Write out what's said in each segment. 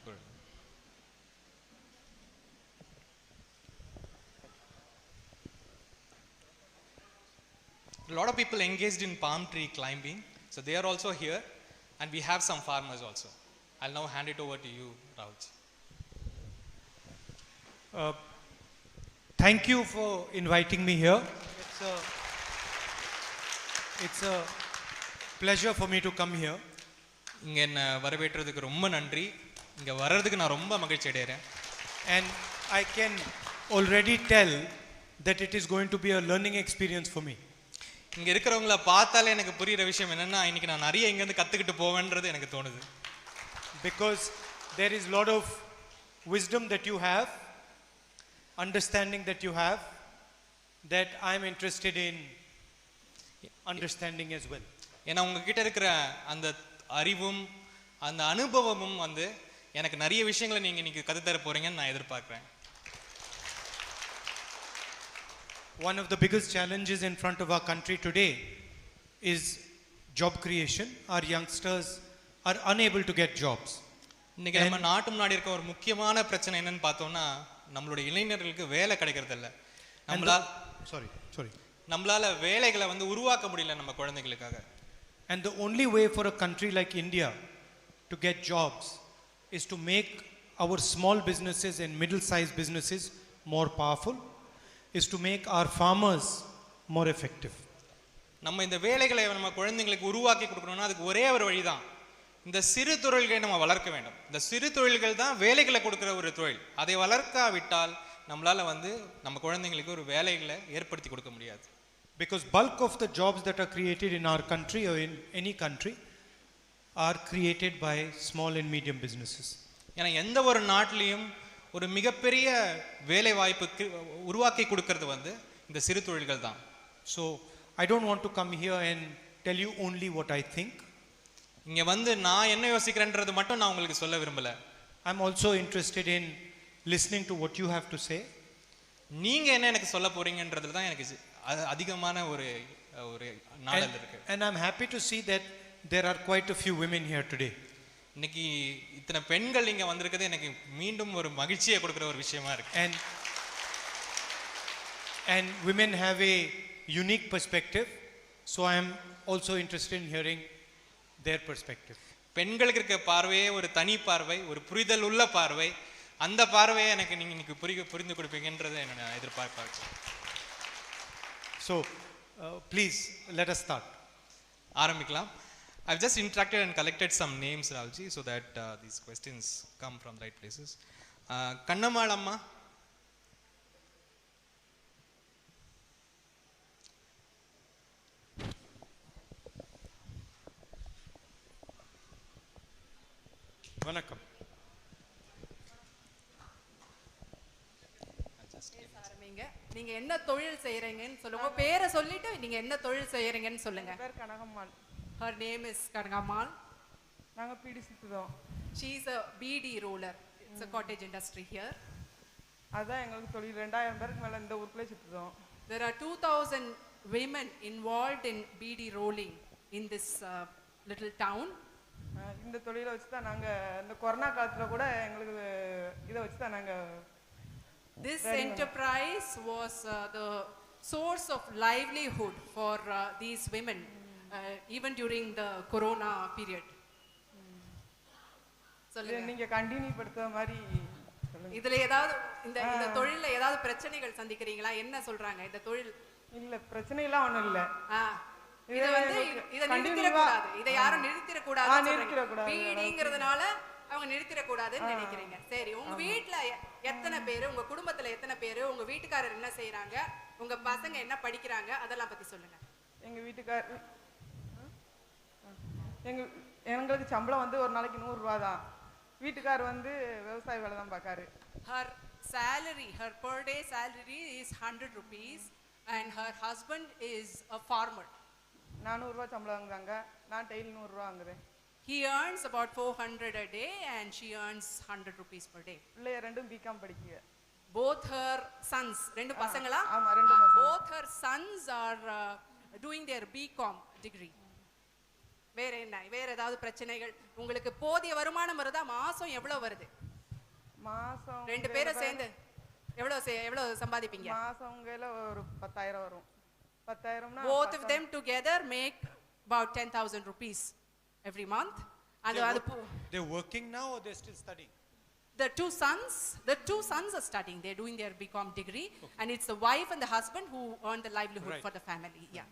Good. A lot of people engaged in palm tree climbing, so they are also here, and we have some farmers also. I'll now hand it over to you, Raj. Thank you for inviting me here. It's a pleasure for me to come here. இங்க என்ன வரவேற்றதுக்கு ரொம்ப நன்றி. இங்க வர்றதுக்கு நான் ரொம்ப மகிழ்ச்சி அடைகிறேன். And I can already tell that it is going to be a learning experience for me. இங்க இருக்கிறவங்கள பார்த்தாலே எனக்கு புரியுற விஷயம் என்னன்னா இன்னைக்கு நான் நிறைய இங்க இருந்து கத்துக்கிட்டு போவேன்றது எனக்கு தோணுது. Because there is a lot of wisdom that you have, understanding that you have, that I'm interested in understanding as well. ஏன்னா உங்ககிட்ட இருக்கிற அந்த அறிவும் அந்த அனுபவமும் வந்து எனக்கு நிறைய விஷயங்களை நீங்க இன்னைக்கு கற்றுத்தர போறீங்கன்னு நான் எதிர்பார்க்கிறேன். One of the biggest challenges in front of our country today is job creation. Our youngsters are unable to get jobs. இன்னைக்கு நம்ம நாட்டு முன்னாடி இருக்க ஒரு முக்கியமான பிரச்சனை என்னன்னு பார்த்தோம்னா நம்மளுடைய இளைஞர்களுக்கு வேலை கிடைக்கிறது இல்ல. நம்மளால வேலைகளை வந்து உருவாக்க முடியல நம்ம குழந்தைகளுக்காக. And the only way for a country like India to get jobs is to make our small businesses and middle-sized businesses more powerful, is to make our farmers more effective. நம்ம இந்த வேலைகளை நம்ம குழந்தைகளுக்கு உருவாக்கி கொடுக்கணும்னா அதுக்கு ஒரே ஒரு வழிதான். இந்த சிறு தொழில்களை நம்ம வளர்க்க வேண்டும். இந்த சிறு தொழில்கள் தான் வேலைகளை கொடுக்கிற ஒரு தொழில். அதை வளர்க்காவிட்டால் நம்மளால வந்து நம்ம குழந்தைகளுக்கு ஒரு வேலைகளை ஏற்படுத்தி கொடுக்க முடியாது. Because bulk of the jobs that are created in our country or in any country are created by small and medium businesses. ஏன்னா எந்த ஒரு நாட்டிலையும் ஒரு மிகப்பெரிய வேலை வாய்ப்புக்கு உருவாக்கி கொடுக்கிறது வந்து இந்த சிறு தொழில்கள் தான். So I don't want to come here and tell you only what I think. இங்க வந்து நான் என்ன யோசிக்கிறேன்றது மட்டும் நான் உங்களுக்கு சொல்ல விரும்பல. I'm also interested in listening to what you have to say. நீங்க என்ன எனக்கு சொல்ல போறீங்கன்றதுல தான் எனக்கு அதிகமான ஒரு நாடல் இருக்கு. And I'm happy to see that there are quite a few women here today. இன்னைக்கு இத்தனை பெண்கள் இங்க வந்திருக்கிறது எனக்கு மீண்டும் ஒரு மகிழ்ச்சியை கொடுக்கிற ஒரு விஷயமா இருக்கு. And women have a unique perspective, so I am also interested in hearing their perspective. பெண்களுக்கு இருக்க பார்வையே ஒரு தனி பார்வை, ஒரு புரிதல் உள்ள பார்வை. அந்த பார்வையை எனக்கு நீங்க இன்னைக்கு புரிந்து கொடுப்பீங்கன்றதை நான் எதிர்பார்க்கிறேன். So please let us start. ஆரம்பிக்கலாம். I've just interacted and collected some names, Ralji, so that these questions come from the right places. Kannammal amma. Vanakkam. நீங்க என்ன தொழில் செய்றீங்கன்னு சொல்லுங்க. பேரை சொல்லிட்டு நீங்க என்ன தொழில் செய்றீங்கன்னு சொல்லுங்க. பேர் Kanagammal. Her name is Kanagamal. நாங்க PT சுத்துறோம். She is a bead roller. It's a cottage industry here. அதான் எங்களுக்கு தொழில். 2000 பேருக்கு மேல இந்த ஊருக்குள்ள சுத்துறோம். There are 2000 women involved in bead rolling in this little town. இந்த தொழிலை வச்சு தான் நாங்க இந்த கொரோனா காலத்துல கூட எங்களுக்கு இதை வச்சு தான் நாங்க This enterprise was the source of livelihood for these women even during the corona period. சொல்லுங்க. நீங்க கண்டினியூ படுத்துற மாதிரி சொல்லுங்க. இதுல ஏதாவது இந்த தொழில்ல ஏதாவது பிரச்சனைகள் சந்திக்கிறீங்களா? என்ன சொல்றாங்க இந்த தொழில்? இல்ல பிரச்சனை எல்லாம் ஒண்ணும் இல்ல. இத வந்து இத நிறுத்திர கூடாது. இத யாரும் நிறுத்திர கூடாதுன்னு சொல்றாங்க. பீடிங்கிறதுனால அவங்க நிறுத்திர கூடாதுன்னு நினைக்கிறீங்க. சரி, உங்க வீட்ல எத்தனை பேரு, உங்க குடும்பத்துல எத்தனை பேரு, உங்க வீட்டுக்காரர் என்ன செய்றாங்க, உங்க பசங்க என்ன படிக்கிறாங்க, அதெல்லாம் பத்தி சொல்லுங்க. எங்களுக்கு சம்பளம் வந்து ஒரு நாளைக்கு 100 ரூபாய் தான். வீட்டுக்காரர் வந்து விவசாய வேலை தான் பார்க்காரு. Her salary, her per day salary is 100 rupees and her husband is a farmer. 400 ரூபாய் சம்பளம் வாங்குறாங்க. நான் டெய்லி 100 ரூபாய் வாங்குறேன். He earns about 400 a day and she earns 100 rupees per day. பிள்ளைய ரெண்டும் பிகாம் படிக்குங்க. Both her sons, ரெண்டு பசங்களா? ஆமா, ரெண்டு பசங்க. Both her sons are doing their BCom degree. வேற என்ன, வேற ஏதாவது பிரச்சனைகள்? உங்களுக்கு போதிய வருமானம் வருதா? மாசம் எவ்வளவு வருது? மாசம் ரெண்டு பேரும் சேர்ந்து எவ்வளவு சம்பாதிப்பீங்க? மாசம் கையில ஒரு 10,000 வரும். 10,000னா both of them together make about 10,000 rupees every month. And they're working now or they're still studying? the two sons are studying. They're doing their BCom degree. Okay. And it's the wife and the husband who earn the livelihood right. for the family. Yeah.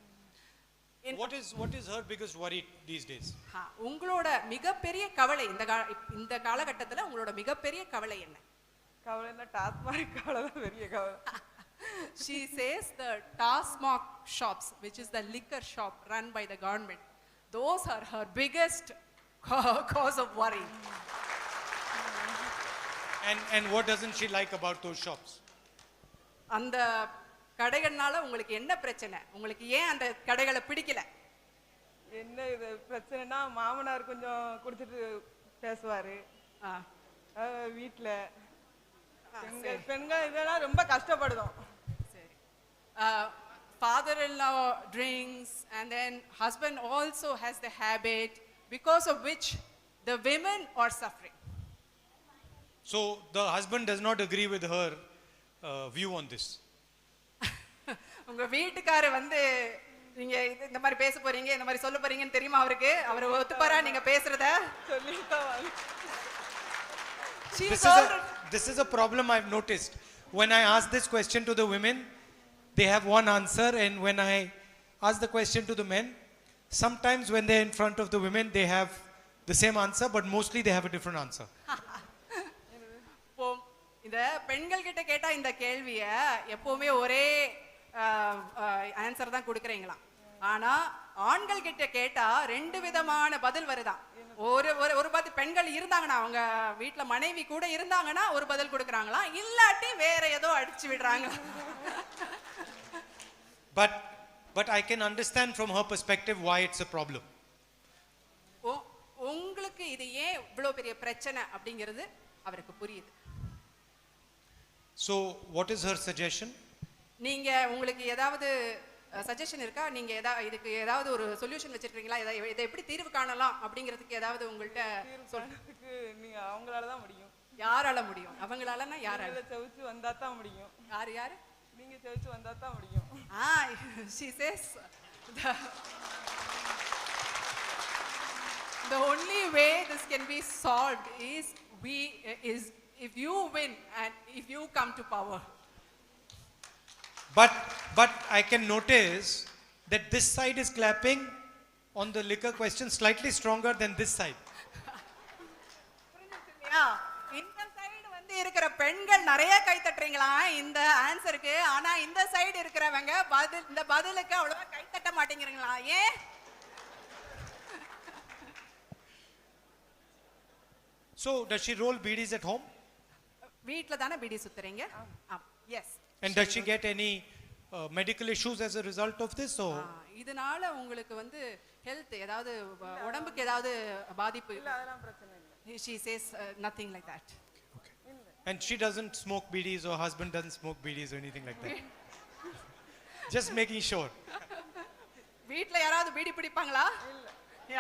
What is her biggest worry these days? உங்களோட மிகப்பெரிய கவலை இந்த காலகட்டத்துல உங்களோட மிகப்பெரிய கவலை என்ன? கவலைன்னா டாஸ்மாக் கவலை தான் பெரிய கவலை. She says the Tasmak shops, which is the liquor shop run by the government, those are her biggest cause of worry. And what doesn't she like about those shops? அந்த கடைகள்னால உங்களுக்கு என்ன பிரச்சனை? உங்களுக்கு ஏன் அந்த கடைகளை பிடிக்கல? என்ன இது பிரச்சனைனா மாமனார் கொஞ்சம் குடிச்சிட்டு பேசுவாரு வீட்ல. பெண்கள் இதெல்லாம் ரொம்ப கஷ்டப்படுதோம். சரி. Father-in-law drinks and then husband also has the habit because of which the women are suffering. So the husband does not agree with her view on this. உங்க வீட்டுக்காரர் வந்து நீங்க இந்த மாதிரி பேச போறீங்க, இந்த மாதிரி சொல்ல போறீங்கன்னு தெரியுமா அவருக்கு? அவர் ஒத்துப்பாரா நீங்க பேசுறத? சொல்லிட்டாங்க. This is a problem I've noticed. When I ask this question to the women, they have one answer, and when I ask the question to the men, sometimes when they're in front of the women, they have the same answer, but mostly they have a different answer. இந்த பெண்கள் கிட்ட கேட்டா இந்த கேள்விய எப்பவுமே ஒரே answer தான் கொடுக்குறீங்களா? ஆனா ஆண்கள் கிட்ட கேட்டா ரெண்டு விதமான பதில் வருதான். ஒரு பதில் பெண்கள் இருந்தாங்கன்னா அவங்க வீட்டுல மனைவி கூட இருந்தாங்கன்னா ஒரு பதில் கொடுக்குறாங்களா, இல்லாட்டி வேற ஏதோ அடிச்சு விடுறாங்க. But I can understand from her perspective why it's a problem. உங்களுக்கு இது ஏன் இவ்வளவு பெரிய பிரச்சனை அப்படிங்கிறது அவருக்கு புரியுது. So what is her suggestion? நீங்க உங்களுக்கு ஏதாவது சஜஷன் இருக்கா? நீங்க இதுக்கு ஏதாவது ஒரு சொல்யூஷன் வச்சிருக்கீங்களா? இதை எப்படி தீர்வு காணலாம் அப்படிங்கிறதுக்கு ஏதாவது உங்கள்ட்ட சொல்றதுக்கு நீங்க அவங்களால தான் முடியும். யாரால முடியும்? அவங்களாலனா யாரால? செவிச்சு வந்தா தான் முடியும். யாரு? நீங்க செவிச்சு வந்தா தான் முடியும். She says the only way this can be solved is if you win and if you come to power. But I can notice that this side is clapping on the liquor question slightly stronger than this side. இந்த side வந்து இருக்கிற பெண்கள் நிறைய கை தட்டுறீங்களா இந்த ஆன்சருக்கு, ஆனா இந்த side இருக்கிறவங்க இந்த பதிலுக்கு அவ்வளவா கை தட்ட மாட்டேங்கிறீங்களா? ஏன்? So does she roll beedies at home? வீட்ல தானே PT சுத்துறீங்க? Yes. And does she get any medical issues as a result of this? So இதனால உங்களுக்கு வந்து ஹெல்த் ஏதாவது உடம்புக்கு ஏதாவது பாதிப்பு? இல்ல, அதெல்லாம் பிரச்சனை இல்ல. She says nothing like that. Okay. And she doesn't smoke beedies, or husband doesn't smoke beedies or anything like that? Just making sure. வீட்ல யாராவது பீடி பிடிப்பாங்களா? இல்ல,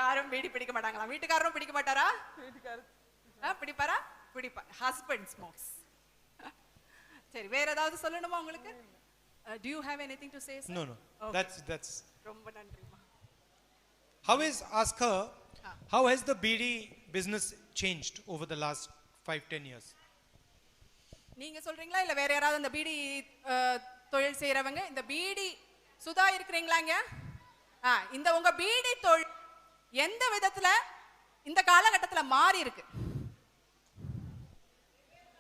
யாரும் பீடி பிடிக்க மாட்டாங்களா? வீட்டுக்காரரும் பிடிக்க மாட்டாரா? வீட்டுக்காரர் பிடிப்பாரா? பிடிப்பார். Husband smokes. சரி, வேற ஏதாவது சொல்லணுமா உங்களுக்கு? Do you have anything to say, sir? No. Okay. That's ரொம்ப நன்றிமா. Ask her, how has the beedi business changed over the last 5-10 years? நீங்க சொல்றீங்களா இல்ல வேற யாராவது இந்த பீடி தொழில் செய்றவங்க? இந்த பீடி சுதா இருக்கீங்களாங்க? இந்த உங்க பீடி தொழில் எந்த விதத்துல இந்த காலகட்டத்துல மாறி இருக்கு?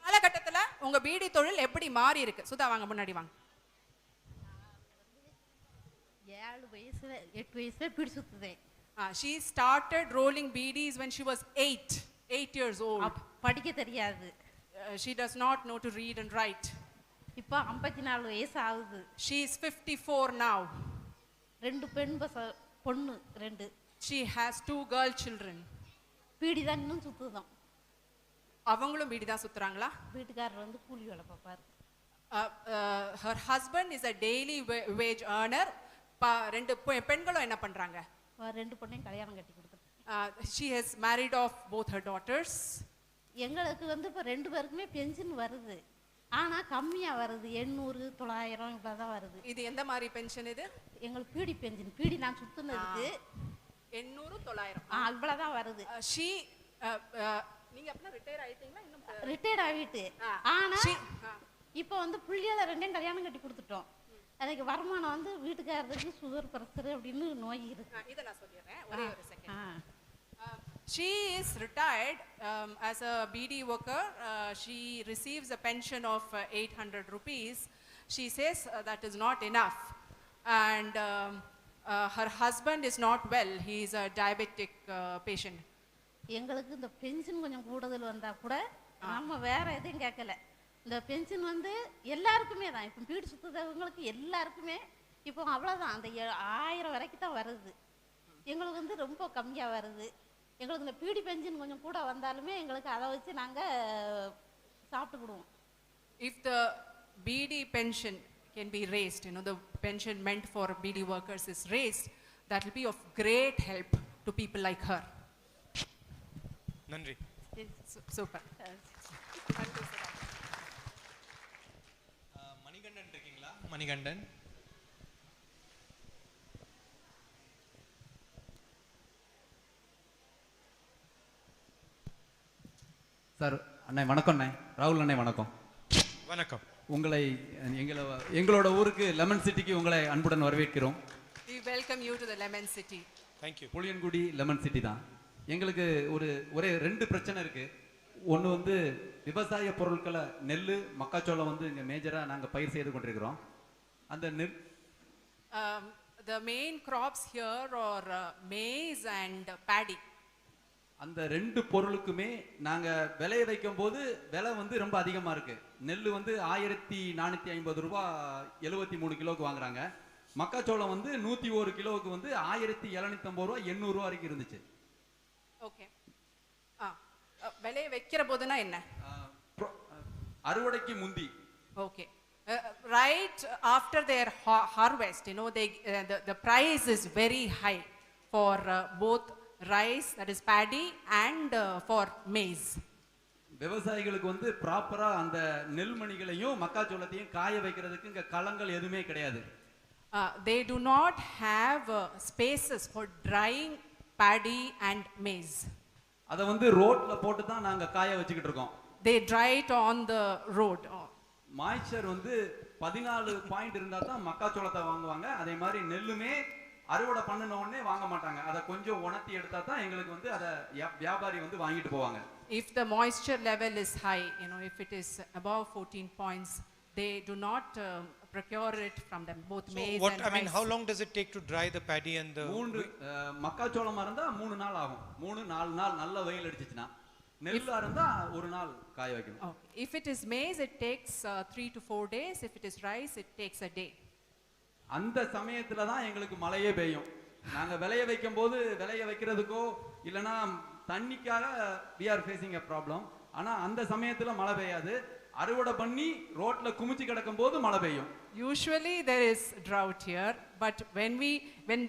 காலகட்டத்துல உங்க பீடி தொழில் எப்படி மாறி இருக்கு? சுதா வாங்க, முன்னாடி வாங்க. 7 வயசுல 8 வயசுல PT சுத்துதேன். She started rolling beedies when she was 8 years old. படிக்க தெரியாது. She does not know to read and write. இப்போ 54 வயசு ஆகுது. She is 54 now. ரெண்டு பொண்ணு ரெண்டு. She has 2 girl children. PT தான் இன்னும் சுத்துதான். அவங்களும் பீடி தான் சுத்துறாங்களா? வீட்டுக்காரர் வந்து கூலி வேலை பார்ப்பாரு. Her husband is a daily wage earner. ரெண்டு பெண்களும் என்ன பண்றாங்க? ரெண்டு பொண்ணையும் கல்யாணம் கட்டி கொடுத்துட்டாங்க. She has married off both her daughters. எங்களுக்கு வந்து இப்போ 2 பேருக்குமே பென்ஷன் வருது, ஆனா கம்மியா வருது. 800 900 இவ்வளவுதான் வருது. இது எந்த மாதிரி பென்ஷன் இது? எங்களுக்கு பீடி பென்ஷன், பீடி நான் சுத்துனதுக்கு 800 900 இவ்வளவுதான் வருது. she நீங்க அப்பனா ரிட்டையர் ஆயிட்டீங்களா? இன்னும் ரிட்டையர்ட் ஆகிட்டு, ஆனா இப்போ வந்து புள்ளியால 2 கல்யாணம் கட்டி கொடுத்துட்டோம். அதுக்கு வருமானம் வந்து வீட்டுக்காரருக்கு சுகர் பிரஷர் அப்படின்னு நோய் இருக்கு. இத நான் சொல்லிறேன், ஒரே ஒரு second. She is retired as a BD worker. She receives a pension of 800 rupees. She says that is not enough, and her husband is not well. He is a diabetic patient. எங்களுக்கு இந்த pension கொஞ்சம் கூடுதல் வந்தா கூட நம்ம வேற எதையும் கேட்கல. இந்த பென்ஷன் வந்து எல்லாருக்குமே தான், இப்போ வீடு சுத்துறவங்களுக்கு எல்லாருக்குமே இப்போ அவ்வளோதான், அந்த 1000 வரைக்கும் தான் வருது. எங்களுக்கு வந்து ரொம்ப கம்மியாக வருது. எங்களுக்கு இந்த பீடி பென்ஷன் கொஞ்சம் கூட வந்தாலுமே எங்களுக்கு அதை வச்சு நாங்கள் சாப்பிட்டுக்கிடுவோம். If the BD pension can be raised, you know, the pension meant for BD workers is raised, that will be of great help to people like her. நன்றி. Super. மணிகண்டன் இருக்கீங்களா? மணிகண்டன். சார், அண்ணே வணக்கம். அண்ணே ராகுல் அண்ணே வணக்கம். வணக்கம். உங்களை எங்களோட ஊருக்கு லெமன் சிட்டிக்கு உங்களை அன்புடன் வரவேற்கிறோம். We welcome you to the Lemon City. Thank you. Puliyankudi lemon city தான். எங்களுக்கு ஒரே 2 பிரச்சனை இருக்கு. ஒன்று வந்து விவசாய பொருட்களை நெல் மக்காச்சோளம் வந்து இங்கே மேஜராக நாங்கள் பயிர் செய்து கொண்டிருக்கிறோம். அந்த நெல் The main crops here are maize and paddy. அந்த 2 பொருளுக்குமே நாங்கள் விளைய வைக்கும் போது விலை வந்து ரொம்ப அதிகமாக இருக்கு. நெல் வந்து 1450 ரூபா 73 கிலோவுக்கு வாங்குறாங்க. மக்காச்சோளம் வந்து 101 கிலோவுக்கு வந்து 1750 ரூபா 800 ரூபா வரைக்கும் இருந்துச்சு. ஓகே. விலையை வைக்கிற போதுனா என்ன? அறுவடைக்கு முந்தி. Okay. Right after their harvest, you know, the price is very high for both rice, that is paddy, and for maize. விவசாயிகளுக்கு வந்து ப்ராப்பரா அந்த நெல்மணிகளையும் மக்காச்சோளத்தையும் காய வைக்கிறதுக்கு இங்க களங்கள் எதுவுமே கிடையாது. They do not have spaces for drying paddy and maize. அத வந்து ரோட்ல போட்டு தான் நாங்க காய வச்சுக்கிட்டு இருக்கோம். They dry it on the road. Moisture வந்து 14 பாயிண்ட் இருந்தா தான் மக்காச்சோளத்தை வாங்குவாங்க. அதே மாதிரி நெல்லுமே அறுவடை பண்ணின உடனே வாங்க மாட்டாங்க. அதை கொஞ்சம் உணர்த்தி எடுத்தா தான் எங்களுக்கு வந்து அதை வியாபாரி வந்து வாங்கிட்டு போவாங்க. If the moisture level is high, you know, if it is above 14 points, they do not procure it from them, both maize and rice. I mean, how long does it take to dry the paddy and the மக்காச்சோளமா இருந்தா 3 நாள் ஆகும். 3-4 நாள் நல்ல வெயில் அடிச்சிச்சுனா. நெல்லா இருந்தா 1 நாள் காய வைக்கணும். Okay. If it is maize, it takes 3 to 4 days. If it is rice, it takes a day. அந்த சமயத்துல தான் எங்களுக்கு மழையே பெய்யும். நாங்க விளைய வைக்கும் போது விளைய வைக்கிறதுக்கோ இல்லனா தண்ணிக்காக we are facing a problem. ஆனா அந்த சமயத்துல மழை பெய்யாது. அறுவடை பண்ணி ரோட்ல குமிச்சி கிடக்கும் போது மழை பெய்யும். Usually there is drought here, but when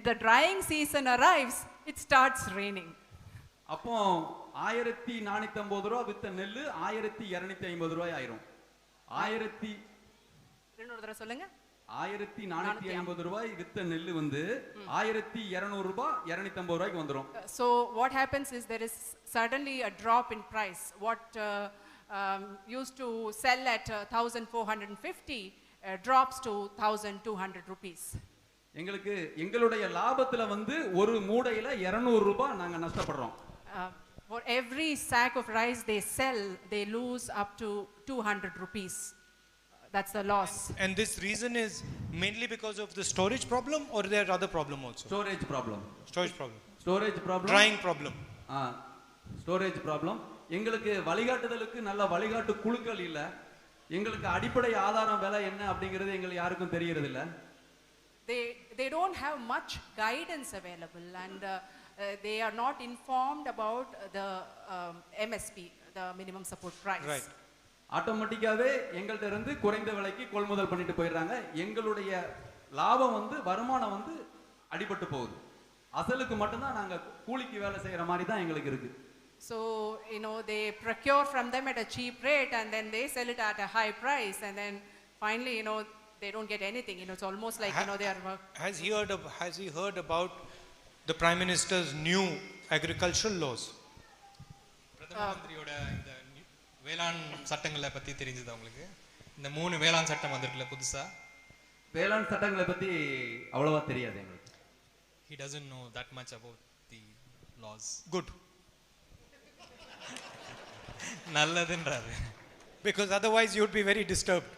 the drying season arrives, it starts raining. அப்போ 1450 ரூபாய் வித்த நெல்லு 1250 ரூபாய் ஆயிரும். 1450 ரூபாய் வித்த நெல்லு வந்து 1200 ரூபாய் 250 ரூபாய்க்கு வந்துரும். So what happens is there is suddenly a drop in price. What used to sell at 1450 drops to 1200 rupees. எங்களுக்கு எங்களுடைய லாபத்துல வந்து ஒரு மூடையில 200 ரூபாய் நாங்க நஷ்டப்படுறோம். For every sack of rice they sell, they lose up to 200 rupees. That's the loss. And this reason is mainly because of the storage problem, or there are other problem also? Storage problem. Drying problem. Storage problem. எங்களுக்கு வழிகாட்டுதலுக்கு நல்ல வழிகாட்டு குழுக்கள் இல்ல. எங்களுக்கு அடிப்படை ஆதாரம் விலை என்ன அப்படிங்கிறது எங்களுக்கு யாருக்கும் தெரியறது இல்ல. They don't have much guidance available, and they are not informed about the MSP, the minimum support price. Right. ஆட்டோமேட்டிக்காவே எங்கள்ட்ட இருந்து குறைந்த விலைக்கு கொள்முதல் பண்ணிட்டு போயிடுறாங்க. எங்களுடைய லாபம் வந்து வருமானம் வந்து அடிபட்டு போகுது. அசலுக்கு மட்டும்தான் நாங்க கூலிக்கு வேலை செய்யற மாதிரி தான் எங்களுக்கு இருக்கு. So, they procure from them at a cheap rate and then they sell it at a high price, and then finally, they don't get anything. It's almost like, they are. Has he heard about the Prime Minister's new agricultural laws? பிரதம மந்திரியோட இந்த வேளாண் சட்டங்களை பத்தி தெரிஞ்சது உங்களுக்கு? இந்த 3 வேளாண் சட்டம் வந்திருக்குல்ல புதுசா? வேளாண் சட்டங்களை பத்தி அவ்வளவா தெரியாது எங்களுக்கு. He doesn't know that much about the laws. Good. நல்லதுன்றாரு. Because otherwise you would be very disturbed.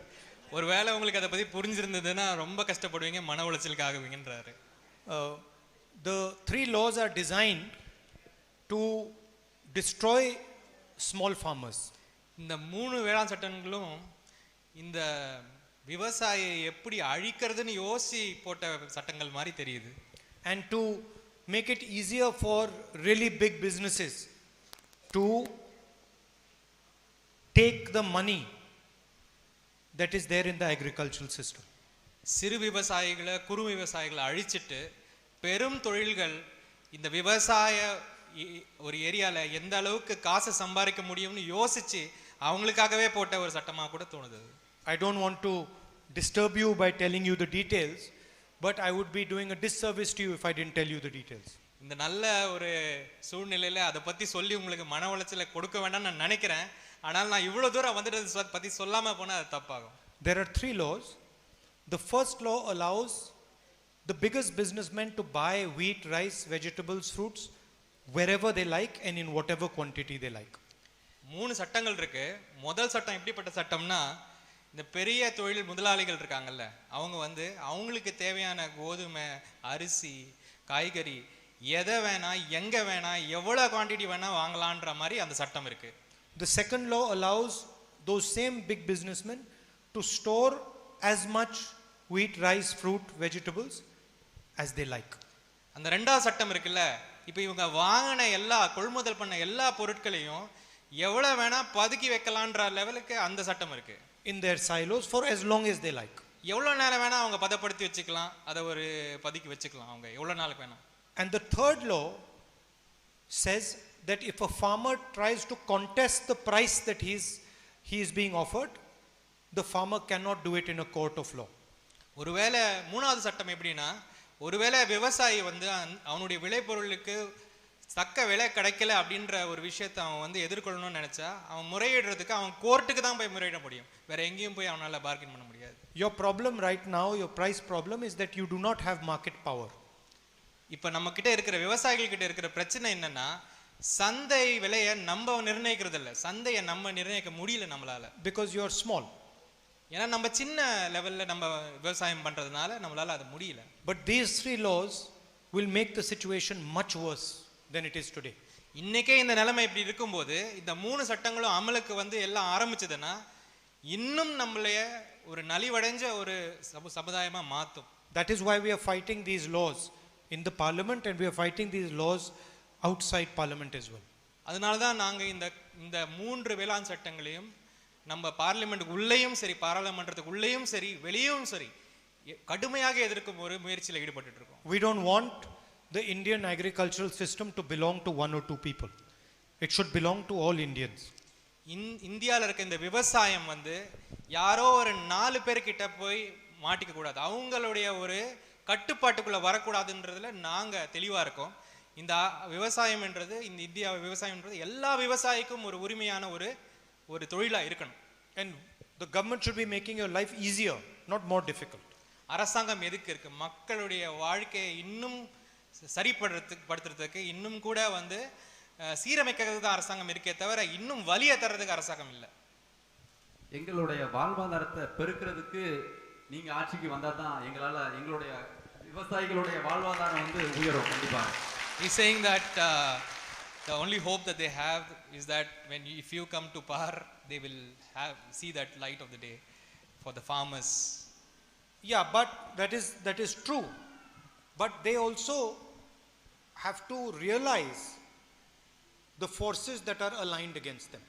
ஒருவேளை உங்களுக்கு அதை பத்தி புரிஞ்சிருந்ததுன்னா ரொம்ப கஷ்டப்படுவீங்க, மன உளைச்சலுக்கு ஆகுவீங்கன்றாரு. The 3 laws are designed to destroy small farmers. இந்த 3 வேளாண் சட்டங்களும் இந்த விவசாயியை எப்படி அழிக்கிறதுன்னு யோசி போட்ட சட்டங்கள் மாதிரி தெரியுது. And to make it easier for really big businesses to take the money that is there in the agricultural system. சிறு விவசாயிகளை, குறு விவசாயிகளை அழிச்சிட்டு பெரும் தொழில்கள் இந்த விவசாய ஒரு ஏரியால எந்த அளவுக்கு காசு சம்பாதிக்க முடியும்னு யோசிச்சு அவங்களுக்காகவே போட்ட ஒரு சட்டமா கூட தோணுது. I don't want to disturb you by telling you the details, but I would be doing a disservice to you if I didn't tell you the details. இந்த நல்ல ஒரு சூழ்நிலையில அதை பத்தி சொல்லி உங்களுக்கு மன உளைச்சலை கொடுக்க வேண்டாம்னு நான் நினைக்கிறேன். ஆனால் நான் இவ்வளவு தூரம் வந்துட்டு பத்தி சொல்லாம போனா அது தப்பாகும். There are 3 laws. The first law allows the biggest businessmen to buy wheat, rice, vegetables, fruits wherever they like and in whatever quantity they like. 3 சட்டங்கள் இருக்கு. முதல் சட்டம் எப்படிப்பட்ட சட்டம்னா, இந்த பெரிய தொழில் முதலாளிகள் இருக்காங்கல்ல, அவங்க அவங்களுக்கு தேவையான கோதுமை, அரிசி, காய்கறி எதை வேணா, எங்க வேணா, எவ்வளவு குவாண்டிட்டி வேணா வாங்கலான்ற மாதிரி அந்த சட்டம் இருக்கு. The second law allows those same big businessmen to store as much wheat, rice, fruit, vegetables as they like. அந்த ரெண்டாவது சட்டம் இருக்குல்ல, இப்போ இவங்க வாங்கின கொள்முதல் பண்ண எல்லா பொருட்களையும் எவ்வளவு வேணா பதுக்கி வைக்கலான்ற லெவலுக்கு அந்த சட்டம் இருக்கு. In their silos for as long as they like. எவ்வளவு நேரம் வேணா அவங்க பதப்படுத்தி வச்சுக்கலாம், அதை ஒரு பதுக்கி வச்சுக்கலாம் அவங்க எவ்வளவு நாளுக்கு வேணா. And the third law says that if a farmer tries to contest the price that he is being offered, the farmer cannot do it in a court of law. ஒருவேளை மூணாவது சட்டம் எப்படின்னா, ஒருவேளை விவசாயி அவனுடைய விளைபொருளுக்கு தக்க விலை கிடைக்கல அப்படின்ற ஒரு விஷயத்தை அவன் எதிர்கொள்ளணும்னு நினைச்சா அவன் முறையிடுறதுக்கு அவன் கோர்ட்டுக்கு தான் போய் முறையிட முடியும். வேற எங்கேயும் போய் அவனால பார்கெயின் பண்ண முடியாது. Your problem right now, your price problem is that you do not have market power. இப்ப நம்ம கிட்ட இருக்கிற விவசாயிகள் கிட்ட இருக்கிற பிரச்சனை என்னன்னா, சந்தை விலையை நம்ம நிர்ணயிக்கிறது இல்ல, சந்தையை நம்ம நிர்ணயிக்க முடியல நம்மளால. Because you are small. ஏன்னா நம்ம சின்ன லெவல்ல நம்ம விவசாயம் பண்றதுனால நம்மளால அது முடியல. But these 3 laws will make the situation much worse than it is today. இன்னைக்கே இந்த நிலைமை இப்படி இருக்கும்போது இந்த 3 சட்டங்களும் அமலுக்கு எல்லாம் ஆரம்பிச்சதுன்னா இன்னும் நம்மளைய ஒரு நலிவடைஞ்ச ஒரு சமுதாயமா மாத்தும். That is why we are fighting these laws in the parliament and we are fighting these laws outside parliament as well. அதனால தான் நாங்க இந்த 3 வேளாண் சட்டங்களையும் நம்ம பார்லிமெண்ட்டுக்கு உள்ளேயும் சரி, பாராளுமன்றத்துக்கு உள்ளேயும் சரி, வெளியும் சரி கடுமையாக எதிர்க்கும் ஒரு முயற்சியில் ஈடுபட்டு இருக்கோம். We don't want the Indian agricultural system to belong to 1 or 2 people. It should belong to all Indians. இந்தியாவில் இருக்க இந்த விவசாயம் யாரோ ஒரு 4 பேர்கிட்ட போய் மாட்டிக்க கூடாது, அவங்களுடைய ஒரு கட்டுப்பாட்டுக்குள்ள வரக்கூடாதுன்றதுல நாங்க தெளிவா இருக்கோம். இந்த விவசாயம் என்றது, இந்த இந்தியா விவசாயம் என்றது எல்லா விவசாயிக்கும் ஒரு உரிமையான ஒரு தொழிலா இருக்கணும். And the government should be making your life easier, not more difficult. அரசாங்கம் எதுக்கு இருக்கு? மக்களுடைய வாழ்க்கையை இன்னும் சரிப்படுத்துறதுக்கு, இன்னும் கூட சீரமைக்கிறதுக்கு தான் அரசாங்கம் இருக்கே தவிர இன்னும் வலியை தர்றதுக்கு அரசாங்கம் இல்லை. எங்களுடைய வாழ்வாதாரத்தை பெருக்கிறதுக்கு நீங்க ஆட்சிக்கு வந்தா தான் எங்களுடைய விவசாயிகளுடைய வாழ்வாதாரம் உயரும் கண்டிப்பா. He's saying that the only hope that they have is that if you come to power, they will see that light of the day for the farmers. Yeah, but that is true. But they also have to realize the forces that are aligned against them.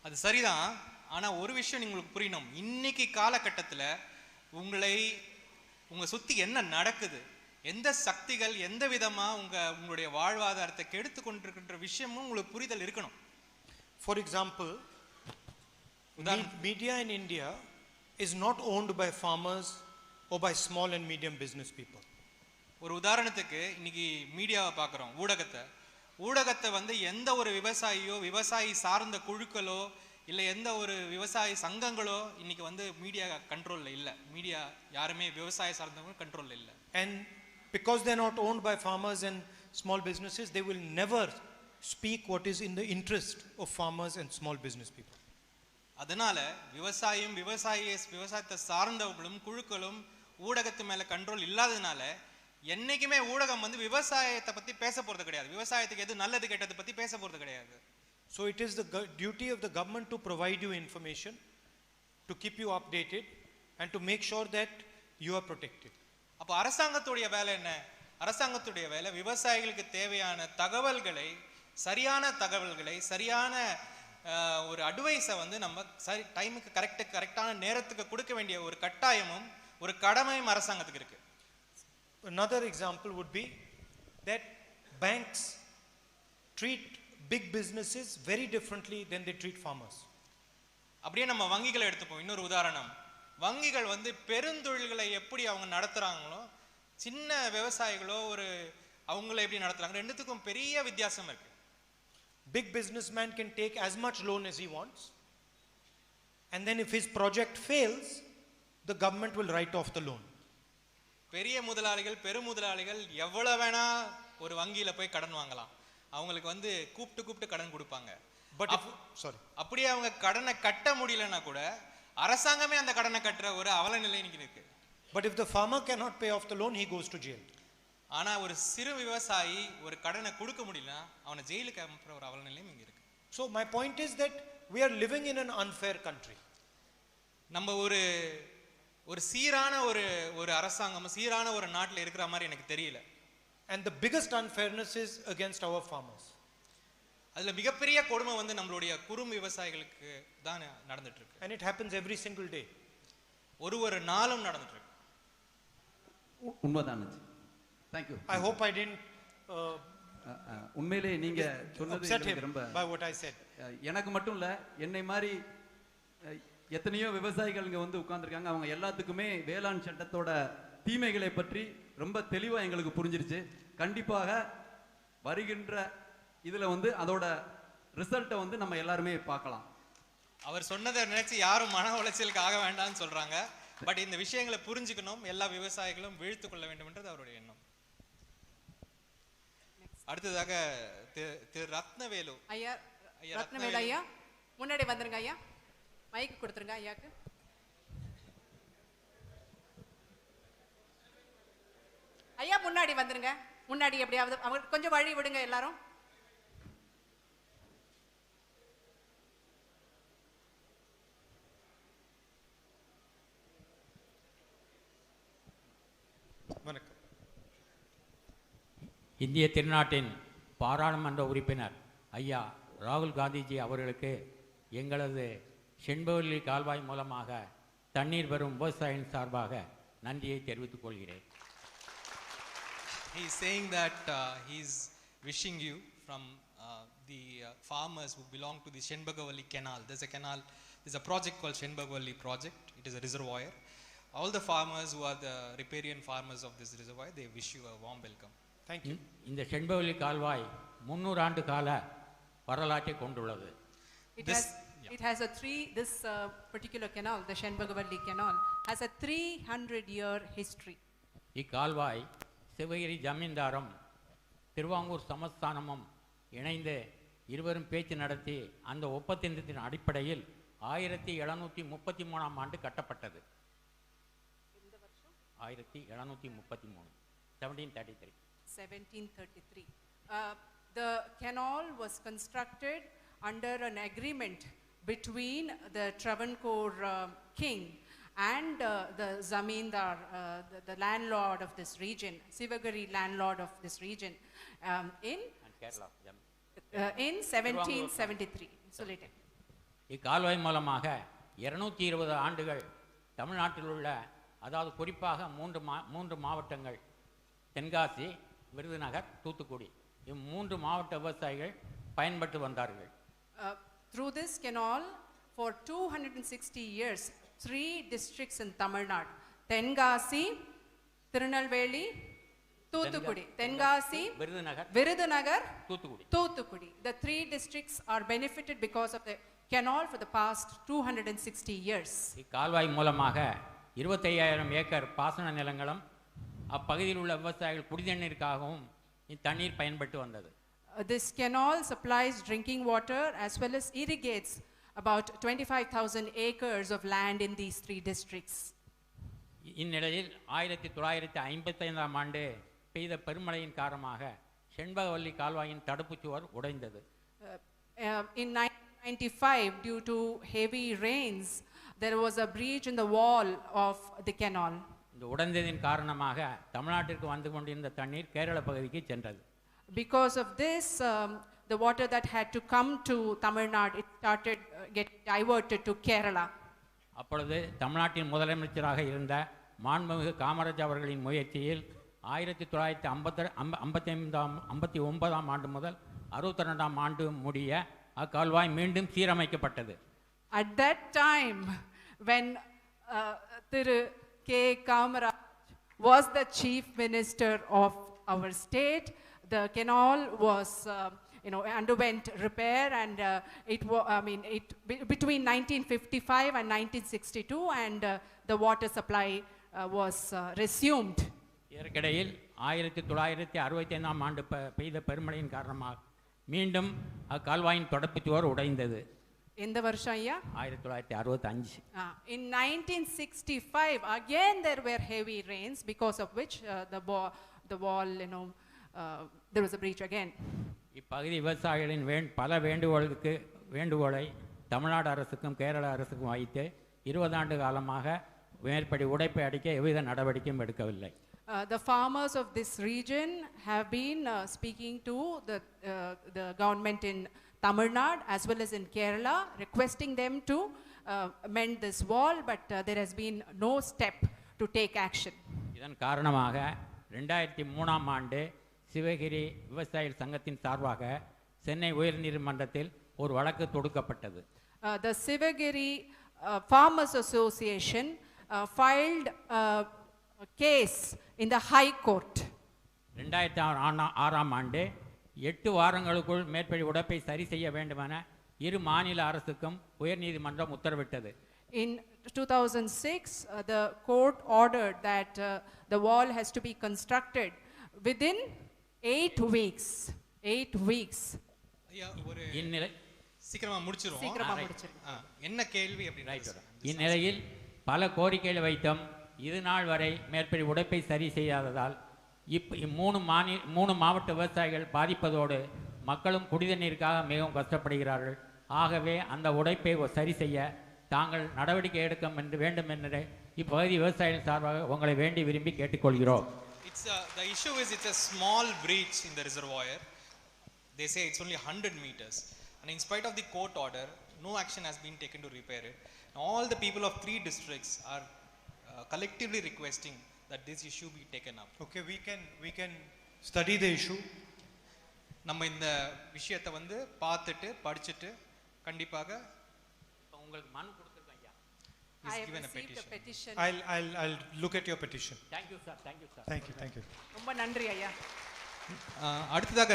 அது சரிதான். ஆனா ஒரு விஷயம் உங்களுக்கு புரியணும். இன்னைக்கு காலகட்டத்தில் உங்க சுத்தி என்ன நடக்குது, எந்த சக்திகள் எந்த விதமா உங்களுடைய வாழ்வாதாரத்தை கெடுத்து கொண்டிருக்கின்ற விஷயமும் உங்களுக்கு புரிதல் இருக்கணும். For example, media in India is not owned by farmers or by small and medium business people. ஒரு உதாரணத்துக்கு இன்னைக்கு மீடியாவை பார்க்குறோம், ஊடகத்தை வந்து எந்த ஒரு விவசாயியோ விவசாயி சார்ந்த குழுக்களோ இல்லை எந்த ஒரு விவசாய சங்கங்களோ இன்னைக்கு வந்து மீடியா கண்ட்ரோலில் இல்லை. மீடியா யாருமே விவசாய சார்ந்தவங்க கண்ட்ரோலில் இல்லை. And because they're not owned by farmers and small businesses, they will never speak what is in the interest of farmers and small business people. அதனால விவசாயத்தை சார்ந்தவர்களும் குழுக்களும் ஊடகத்து மேல கண்ட்ரோல் இல்லாததுனால என்னைக்குமே ஊடகம் வந்து விவசாயத்தை பத்தி பேச போறது கிடையாது. விவசாயத்துக்கு எது நல்லது கெட்டது பத்தி பேச போறது கிடையாது. So it is the duty of the government to provide you information, to keep you updated and to make sure that you are protected. அப்ப அரசாங்கத்துடைய வேலை என்ன? அரசாங்கத்துடைய வேலை விவசாயிகளுக்கு தேவையான சரியான தகவல்களை சரியான ஒரு அட்வைஸை வந்து நம்ம டைமுக்கு கரெக்டான நேரத்துக்கு கொடுக்க வேண்டிய ஒரு கட்டாயமும் ஒரு கடமையும் அரசாங்கத்துக்கு இருக்கு. Another example would be that banks treat big businesses very differently than they treat farmers. அப்படியே நம்ம வங்கிகளை எடுத்துப்போம். இன்னொரு உதாரணம், வங்கிகள் வந்து பெருந்தொழில்களை எப்படி அவங்க நடத்துறாங்களோ சின்ன விவசாயிகளோ அவங்கள எப்படி நடத்துறாங்க, ரெண்டுத்துக்கும் பெரிய வித்தியாசம் இருக்கு. Big businessman can take as much loan as he wants, and then if his project fails, the government will write off the loan. பெரிய பெருமுதலாளிகள் எவ்வளவு வேணா ஒரு வங்கியில போய் கடன் வாங்கலாம். அவங்களுக்கு வந்து கூப்பிட்டு கடன் கொடுப்பாங்க. But அப்படியே அவங்க கடனை கட்ட முடியலன்னா கூட அரசாங்கமே அந்த கடனை கட்டுற ஒரு அவல நிலை இன்னைக்கு இருக்கு. But if the farmer cannot pay off the loan, he goes to jail. ஆனா ஒரு சிறு விவசாயி ஒரு கடனை கொடுக்க முடியலனா அவனை ஜெயிலுக்கு அனுப்புற ஒரு அவல நிலையும் இங்க இருக்கு. So my point is that we are living in an unfair country. நம்ம ஒரு சீரான ஒரு அரசாங்கம் சீரான ஒரு நாட்டில் இருக்கிற மாதிரி எனக்கு தெரியல. And the biggest unfairness is against our farmers. அதுல மிகப்பெரிய கொடுமை வந்து நம்மளுடைய குறும் விவசாயிகளுக்கு தான் நடந்துட்டு இருக்கு. And it happens every single day. ஒரு நாளும் நடந்துட்டு இருக்கு. உண்மைதான். Thank you. I hope I didn't உண்மையிலே நீங்க சொன்னது ரொம்ப by what I said. எனக்கு மட்டும் இல்ல, என்னை மாதிரி எத்தனையோ விவசாயிகள் இங்க வந்து உட்கார்ந்துருக்காங்க. அவங்க எல்லாத்துக்குமே வேளாண் சட்டத்தோட தீமைகளை பற்றி ரொம்ப தெளிவா எங்களுக்கு புரிஞ்சிருச்சு. கண்டிப்பாக வருகின்ற இதுல வந்து அதோட ரிசல்ட்டை வந்து நம்ம எல்லாருமே பார்க்கலாம். அவர் சொன்னதை நினைச்சு யாரும் மன உளைச்சலுக்கு ஆக வேண்டாம்னு சொல்றாங்க. பட் இந்த விஷயங்களை புரிஞ்சுக்கணும், எல்லா விவசாயிகளும் விழித்து கொள்ள வேண்டும் என்றது அவருடைய எண்ணம். அடுத்ததாக திரு ரத்னவேலு ஐயா. ரத்னவேலு ஐயா முன்னாடி வந்துருங்க ஐயா. மைக் கொடுத்துருங்க ஐயாக்கு. ஐயா முன்னாடி வந்துருங்க. முன்னாடி எப்படியாவது அவங்க கொஞ்சம் வழி விடுங்க எல்லாரும். வணக்கம். இந்திய திருநாட்டின் பாராளுமன்ற உறுப்பினர் ஐயா ராகுல் காந்திஜி அவர்களுக்கு எங்களது செண்பவல்லி கால்வாய் மூலமாக தண்ணீர் பெறும் விவசாயியின் சார்பாக நன்றியை தெரிவித்துக் கொள்கிறேன். He is saying that he is wishing you from the farmers who belong to the Shenbagavalli canal. There's a project called Shenbagavalli project. It is a reservoir. All the farmers who are the riparian farmers of this reservoir, they wish you a warm welcome. Thank you. இந்த செண்பவல்லி கால்வாய் 300 ஆண்டு கால வரலாற்றை கொண்டுள்ளது. It has this particular canal, the Shenbagavalli canal, has a 300-year history. இக்கால்வாய் Sivagiri ஜமீன்தாரும் Travancore சமஸ்தானமும் இணைந்து இருவரும் பேச்சு நடத்தி அந்த ஒப்பந்தத்தின் அடிப்படையில் 1733 ஆண்டு கட்டப்பட்டது. 1733 1733. The canal was constructed under an agreement between the Travancore king and the zamindar, the landlord of this region, Sivagiri landlord of this region, in 1773. சொல்லிட்டேன். இக்கால்வாய் மூலமாக 220 ஆண்டுகள் தமிழ்நாட்டில் உள்ள, அதாவது குறிப்பாக மூன்று மாவட்டங்கள், தென்காசி, விருதுநகர், தூத்துக்குடி இம்மூன்று மாவட்ட விவசாயிகள் பயன்பட்டு வந்தார்கள். Through this canal, for 260 years, 3 districts in Tamil Nadu, Tenkasi, Tirunelveli, Thuthukudi. Tenkasi, Virudhunagar, Thuthukudi. The 3 districts are benefited because of the canal for the past 260 years. இக்கால்வாய் மூலமாக 25,000 ஏக்கர் பாசன நிலங்களும் அப்பகுதியில் உள்ள விவசாயிகள் குடிநீருக்காகவும் இத்தண்ணீர் பயன்பட்டு வந்தது. This canal supplies drinking water as well as irrigates about 25,000 acres of land in these 3 districts. இந்நிலையில் 1955ஆம் ஆண்டு பெய்த பெருமழையின் காரணமாக செண்பகவல்லி கால்வாயின் தடுப்புச் சுவர் உடைந்தது. In 1995, due to heavy rains, there was a breach in the wall of the canal. இந்த உடைந்ததின் காரணமாக தமிழ்நாட்டிற்கு வந்து கொண்டிருந்த தண்ணீர் கேரள பகுதிக்கு சென்றது. Because of this, the water that had to come to Tamil Nadu, it started get diverted to Kerala. அப்பொழுது தமிழ்நாட்டின் முதலமைச்சராக இருந்த மாண்புமிகு காமராஜ் அவர்களின் முயற்சியில் 1959ஆம் ஆண்டு முதல் 62ஆம் ஆண்டு முடிய அக்கால்வாய் மீண்டும் சீரமைக்கப்பட்டது. At that time, when Thiru K. Kamaraj was the chief minister of our state, the canal was, underwent repair, and between 1955 and 1962, and the water supply was resumed. இதற்கிடையில் 1965ஆம் ஆண்டு பெய்த பெருமழையின் காரணமாக மீண்டும் அக்கால்வாயின் தடுப்புச் சுவர் உடைந்தது. இந்த வருஷம் ஐயா 1965. In 1965 again there were heavy rains, because of which the wall, there was a breach again. இப்பகுதி விவசாயிகளின் பல வேண்டுகோளை தமிழ்நாடு அரசுக்கும் கேரள அரசுக்கும் வைத்து 20 ஆண்டு காலமாக மேற்படி உடைப்பை அடிக்க எவ்வித நடவடிக்கையும் எடுக்கவில்லை. The farmers of this region have been speaking to the government in Tamil Nadu as well as in Kerala, requesting them to mend this wall, but there has been no step to take action. இதன் காரணமாக 2003ஆம் ஆண்டு சிவகிரி விவசாயிகள் சங்கத்தின் சார்பாக சென்னை உயர்நீதிமன்றத்தில் ஒரு வழக்கு தொடுக்கப்பட்டது. The Sivagiri Farmers Association filed a case in the High Court. 2006ஆம் ஆண்டு 8 வாரங்களுக்குள் மேற்படி உடைப்பை சரி செய்ய வேண்டுமென இரு மாநில அரசுக்கும் உயர்நீதிமன்றம் உத்தரவிட்டது. In 2006, the court ordered that the wall has to be constructed within 8 weeks. 8 weeks. ஐயா ஒரு இந்நிலை சீக்கிரமா முடிச்சிருங்க. என்ன கேள்வி அப்படின்னா, இந்நிலையில் பல கோரிக்கைகளை வைத்தும் இது நாள் வரை மேற்படி உடைப்பை சரி செய்யாததால் மூணு மாவட்ட விவசாயிகள் பாதிப்பதோடு மக்களும் குடிநீருக்காக மிகவும் கஷ்டப்படுகிறார்கள். ஆகவே அந்த உடைப்பை சரி செய்ய தாங்கள் நடவடிக்கை எடுக்க வேண்டும் என்று இப்பகுதி விவசாயிகள் சார்பாக உங்களை வேண்டி விரும்பி கேட்டுக்கொள்கிறோம். The issue is it's a small breach in the reservoir. They say it's only 100 meters, and in spite of the court order, no action has been taken to repair it. All the people of 3 districts are collectively requesting that this issue be taken up. Okay, we can study the issue. நம்ம இந்த விஷயத்தை பார்த்துட்டு படிச்சிட்டு கண்டிப்பாக உங்களுக்கு மனு கொடுத்துருக்கேன் ஐயா. I have received a petition. I'll look at your petition. Thank you sir. Thank you. ரொம்ப நன்றி ஐயா. அடுத்ததாக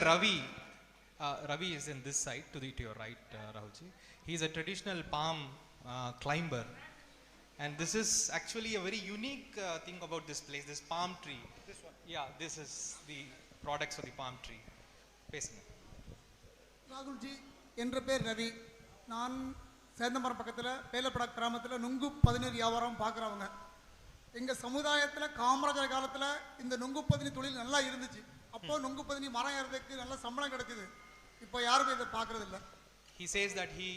Ravi is in this side to your right, Rahulji. He is a traditional palm climber, and this is actually a very unique thing about this place, this palm tree. This one. Yeah, this is the products of the palm tree. பேசுங்க. ராகுல்ஜி, என்ற பேர் ரவி. நான் சேந்தமரம் பக்கத்தில் பேலப்படா கிராமத்தில் நுங்கு பதநீர் வியாபாரம் பார்க்குறவங்க. எங்கள் சமுதாயத்தில் காமராஜர் காலத்தில் இந்த நுங்கு பதனி தொழில் நல்லா இருந்துச்சு. அப்போ நுங்கு பதனி மரம் ஏறதுக்கு நல்ல சம்பளம் கிடைக்குது. இப்போ யாருமே இதை பார்க்கறது இல்லை. He says that he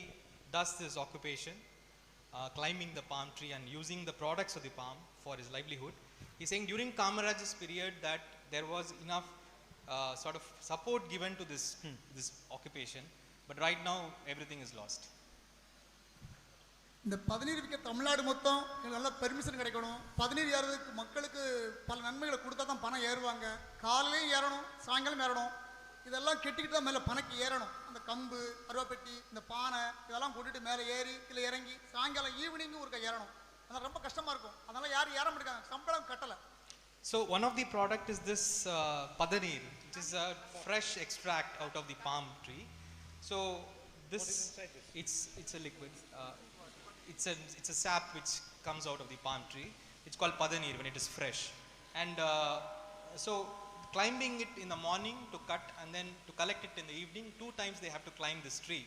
does this occupation, climbing the palm tree and using the products of the palm for his livelihood. He's saying during Kamaraj's period that there was enough sort of support given to this occupation, but right now everything is lost. இந்த பதநீர் விற்க தமிழ்நாடு மொத்தம் எங்களுக்கு நல்ல permission கிடைக்கணும். பதநீர் ஏறதுக்கு மக்களுக்கு பல நன்மைகளை கொடுத்தா தான் பணம் ஏறுவாங்க. காலையிலையும் ஏறணும், சாயங்காலம் ஏறணும். இதெல்லாம் கெட்டிக்கிட்டு தான் மேலே பணக்கு ஏறணும். அந்த கம்பு, அருவாப்பெட்டி, இந்த பானை இதெல்லாம் கொண்டுட்டு மேலே ஏறி இல்லை இறங்கி சாயங்காலம் ஈவினிங்கும் ஒருக்க ஏறணும். அதெல்லாம் ரொம்ப கஷ்டமாக இருக்கும். அதனால் யாரும் ஏற மாட்டேங்காங்க, சம்பளம் கட்டலை. So one of the product is this padanir, which is a fresh extract out of the palm tree. So this, it's a liquid. It's a sap which comes out of the palm tree. It's called padanir when it is fresh. And so climbing it in the morning to cut and then to collect it in the evening, 2 times they have to climb this tree.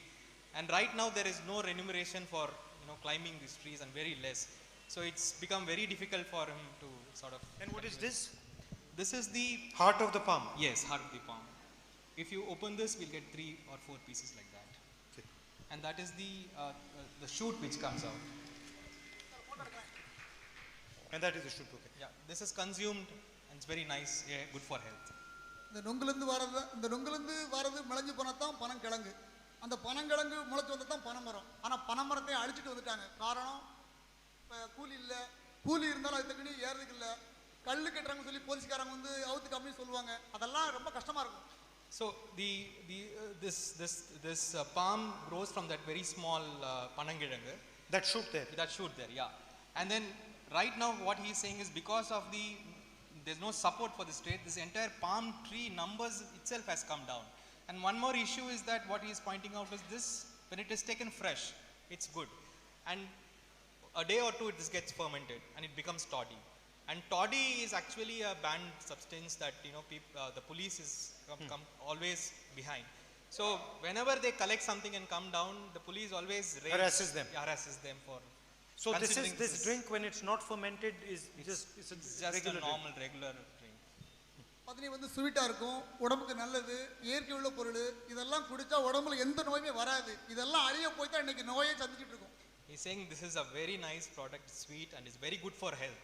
And right now there is no remuneration for climbing these trees and very less. So it's become very difficult for him to sort of. And what is this? This is the Heart of the palm. Yes, heart of the palm. If you open this, we'll get 3 or 4 pieces like that. Okay. And that is the shoot which comes out. And that is the shoot. Okay. Yeah, this is consumed and it's very nice, yeah, good for health. இந்த நொங்குலேருந்து வரது முளைஞ்சு போனால் தான் பனங்கிழங்கு. அந்த பனங்கிழங்கு முளைச்சி வந்தால் தான் பனைமரம். ஆனால் பனைமரத்தை அழிச்சிட்டு வந்துட்டாங்க. காரணம் கூலி இல்லை, கூலி இருந்தாலும் அது தக்கனி ஏறதுக்கு இல்லை. கல் கட்டுறாங்கன்னு சொல்லி போலீஸ்காரங்க வந்து அவுத்து கம்மின்னு சொல்லுவாங்க. அதெல்லாம் ரொம்ப கஷ்டமாக இருக்கும். So this palm grows from that very small panangirangu. That shoot there. That shoot there, yeah. And then right now what he is saying is because of there's no support for the state, this entire palm tree numbers itself has come down. And one more issue is that what he is pointing out is this, when it is taken fresh, it's good. And a day or 2 this gets fermented and it becomes toddy. And toddy is actually a banned substance that the police is come always behind. So whenever they collect something and come down, the police always Harasses them. Harasses them for. So this drink when it's not fermented is it's just regular a normal regular drink. பதனி வந்து ஸ்வீட்டாக இருக்கும், உடம்புக்கு நல்லது, இயற்கை உள்ள பொருள். இதெல்லாம் குடிச்சா உடம்புல எந்த நோயுமே வராது. இதெல்லாம் அழிய போய் தான் இன்னைக்கு நோயை சந்திச்சுட்டு இருக்கோம். He's saying this is a very nice product, sweet and it's very good for health.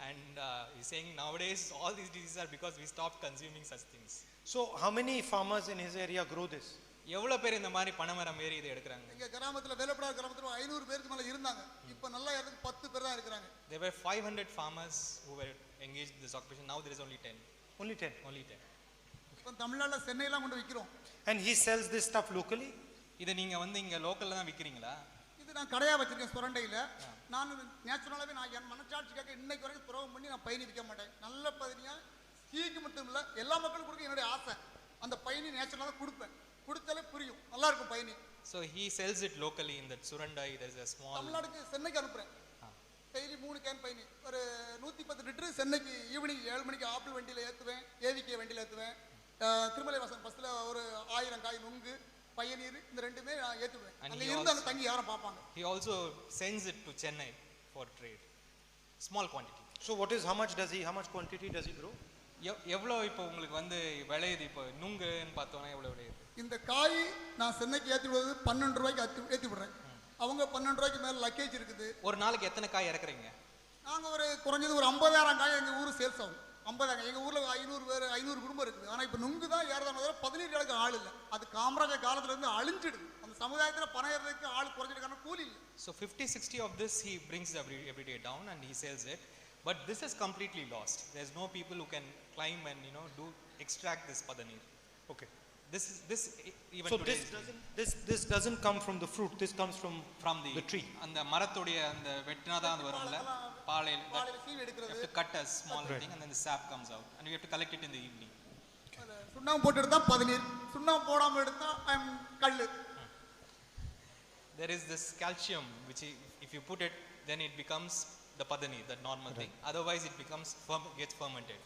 And he's saying nowadays all these diseases are because we stopped consuming such things. So how many farmers in his area grow this? எவ்வளவு பேர் இந்த மாதிரி பனைமரம் ஏறி இதை எடுக்கறாங்க? எங்க கிராமத்துல வேலப்படா கிராமத்துல 500 பேருக்கு மேல இருந்தாங்க. இப்போ நல்லா யாருக்கு 10 பேர் தான் இருக்காங்க. There were 500 farmers who were engaged in this occupation. Now there is only 10. Only 10. Only 10. இப்போ தமிழ்நாட்டுல சென்னையில கொண்டு விக்கிறோம். And he sells this stuff locally? இத நீங்க வந்து இங்க லோக்கல்ல தான் விக்கிறீங்களா? இது நான் கடையா வச்சிருக்கேன் சுரண்டையில. நான் நேச்சுரலாவே நான் என் மனசாட்சிக்காக இன்னைக்கு வரைக்கும் துரோகம் பண்ணி நான் பயணி விற்க மாட்டேன். நல்ல பதினியா சீக்கு மட்டும் இல்ல எல்லா மக்களுக்கும் கொடுக்க என்னோட ஆசை. அந்த பயணி நேச்சுரலா கொடுப்பேன். கொடுத்தாலே புரியும், நல்லா இருக்கும் பயணி. So he sells it locally in that Surandai. There is a small. தமிழ்நாட்டுக்கு சென்னைக்கு அனுப்புறேன். டெய்லி 3 கேன் பயணி ஒரு 110 லிட்டர் சென்னைக்கு ஈவினிங் 7 மணிக்கு ஆப்பிள் வண்டியில ஏத்துவேன், ஏவிகே வண்டியில ஏத்துவேன். திருமலை வாசன் பஸ்ல ஒரு 1000 காய் நுங்கு பையனீர் இந்த ரெண்டுமே நான் ஏத்துவேன். அங்க இருந்து அங்க தங்கி யாரும் பாப்பாங்க. He also sends it to Chennai for trade. Small quantity. So how much quantity does he grow? எவ்வளோ இப்போ உங்களுக்கு வந்து விளையுது? இப்போ நுங்குன்னு பார்த்தோன்னா எவ்வளோ விளையுது? இந்த காய் நான் சென்னைக்கு ஏற்றி விடுவது 12 ரூபாய்க்கு ஏற்றி விடுறேன். அவங்க 12 ரூபாய்க்கு மேலே லக்கேஜ் இருக்குது. ஒரு நாளைக்கு எத்தனை காய் இறக்குறீங்க? நாங்கள் ஒரு குறைஞ்சது ஒரு 50,000 காய் எங்கள் ஊர் சேல்ஸ் ஆகும். 50,000 எங்கள் ஊரில் 500 குடும்பம் இருக்குது. ஆனால் இப்போ நுங்கு தான் ஏறதான் 17 ஏழுக்கு ஆள் இல்லை. அது காமராஜர் காலத்துலேருந்து அழிஞ்சிடுது. அந்த சமுதாயத்தில் பணம் ஏறதுக்கு ஆள் குறைஞ்சிருக்கான கூலி இல்லை. So 50-60 of this he brings every day down and he sells it. But this is completely lost. There's no people who can climb and extract this padanir. Okay. This even so today this doesn't come from the fruit. This comes from the tree. And the மரத்தோட அந்த வெட்டினாதான் அது வரும்ல பாளையில. சீவி எடுக்கிறது. You have to cut a small thing and then the sap comes out and we have to collect it in the evening. சுண்ணாம்பு போட்டு எடுத்தா பதநீர், சுண்ணாம்பு போடாம எடுத்தா கல்லு. There is this calcium which if you put it then it becomes the padanir, that normal thing. Otherwise it gets fermented.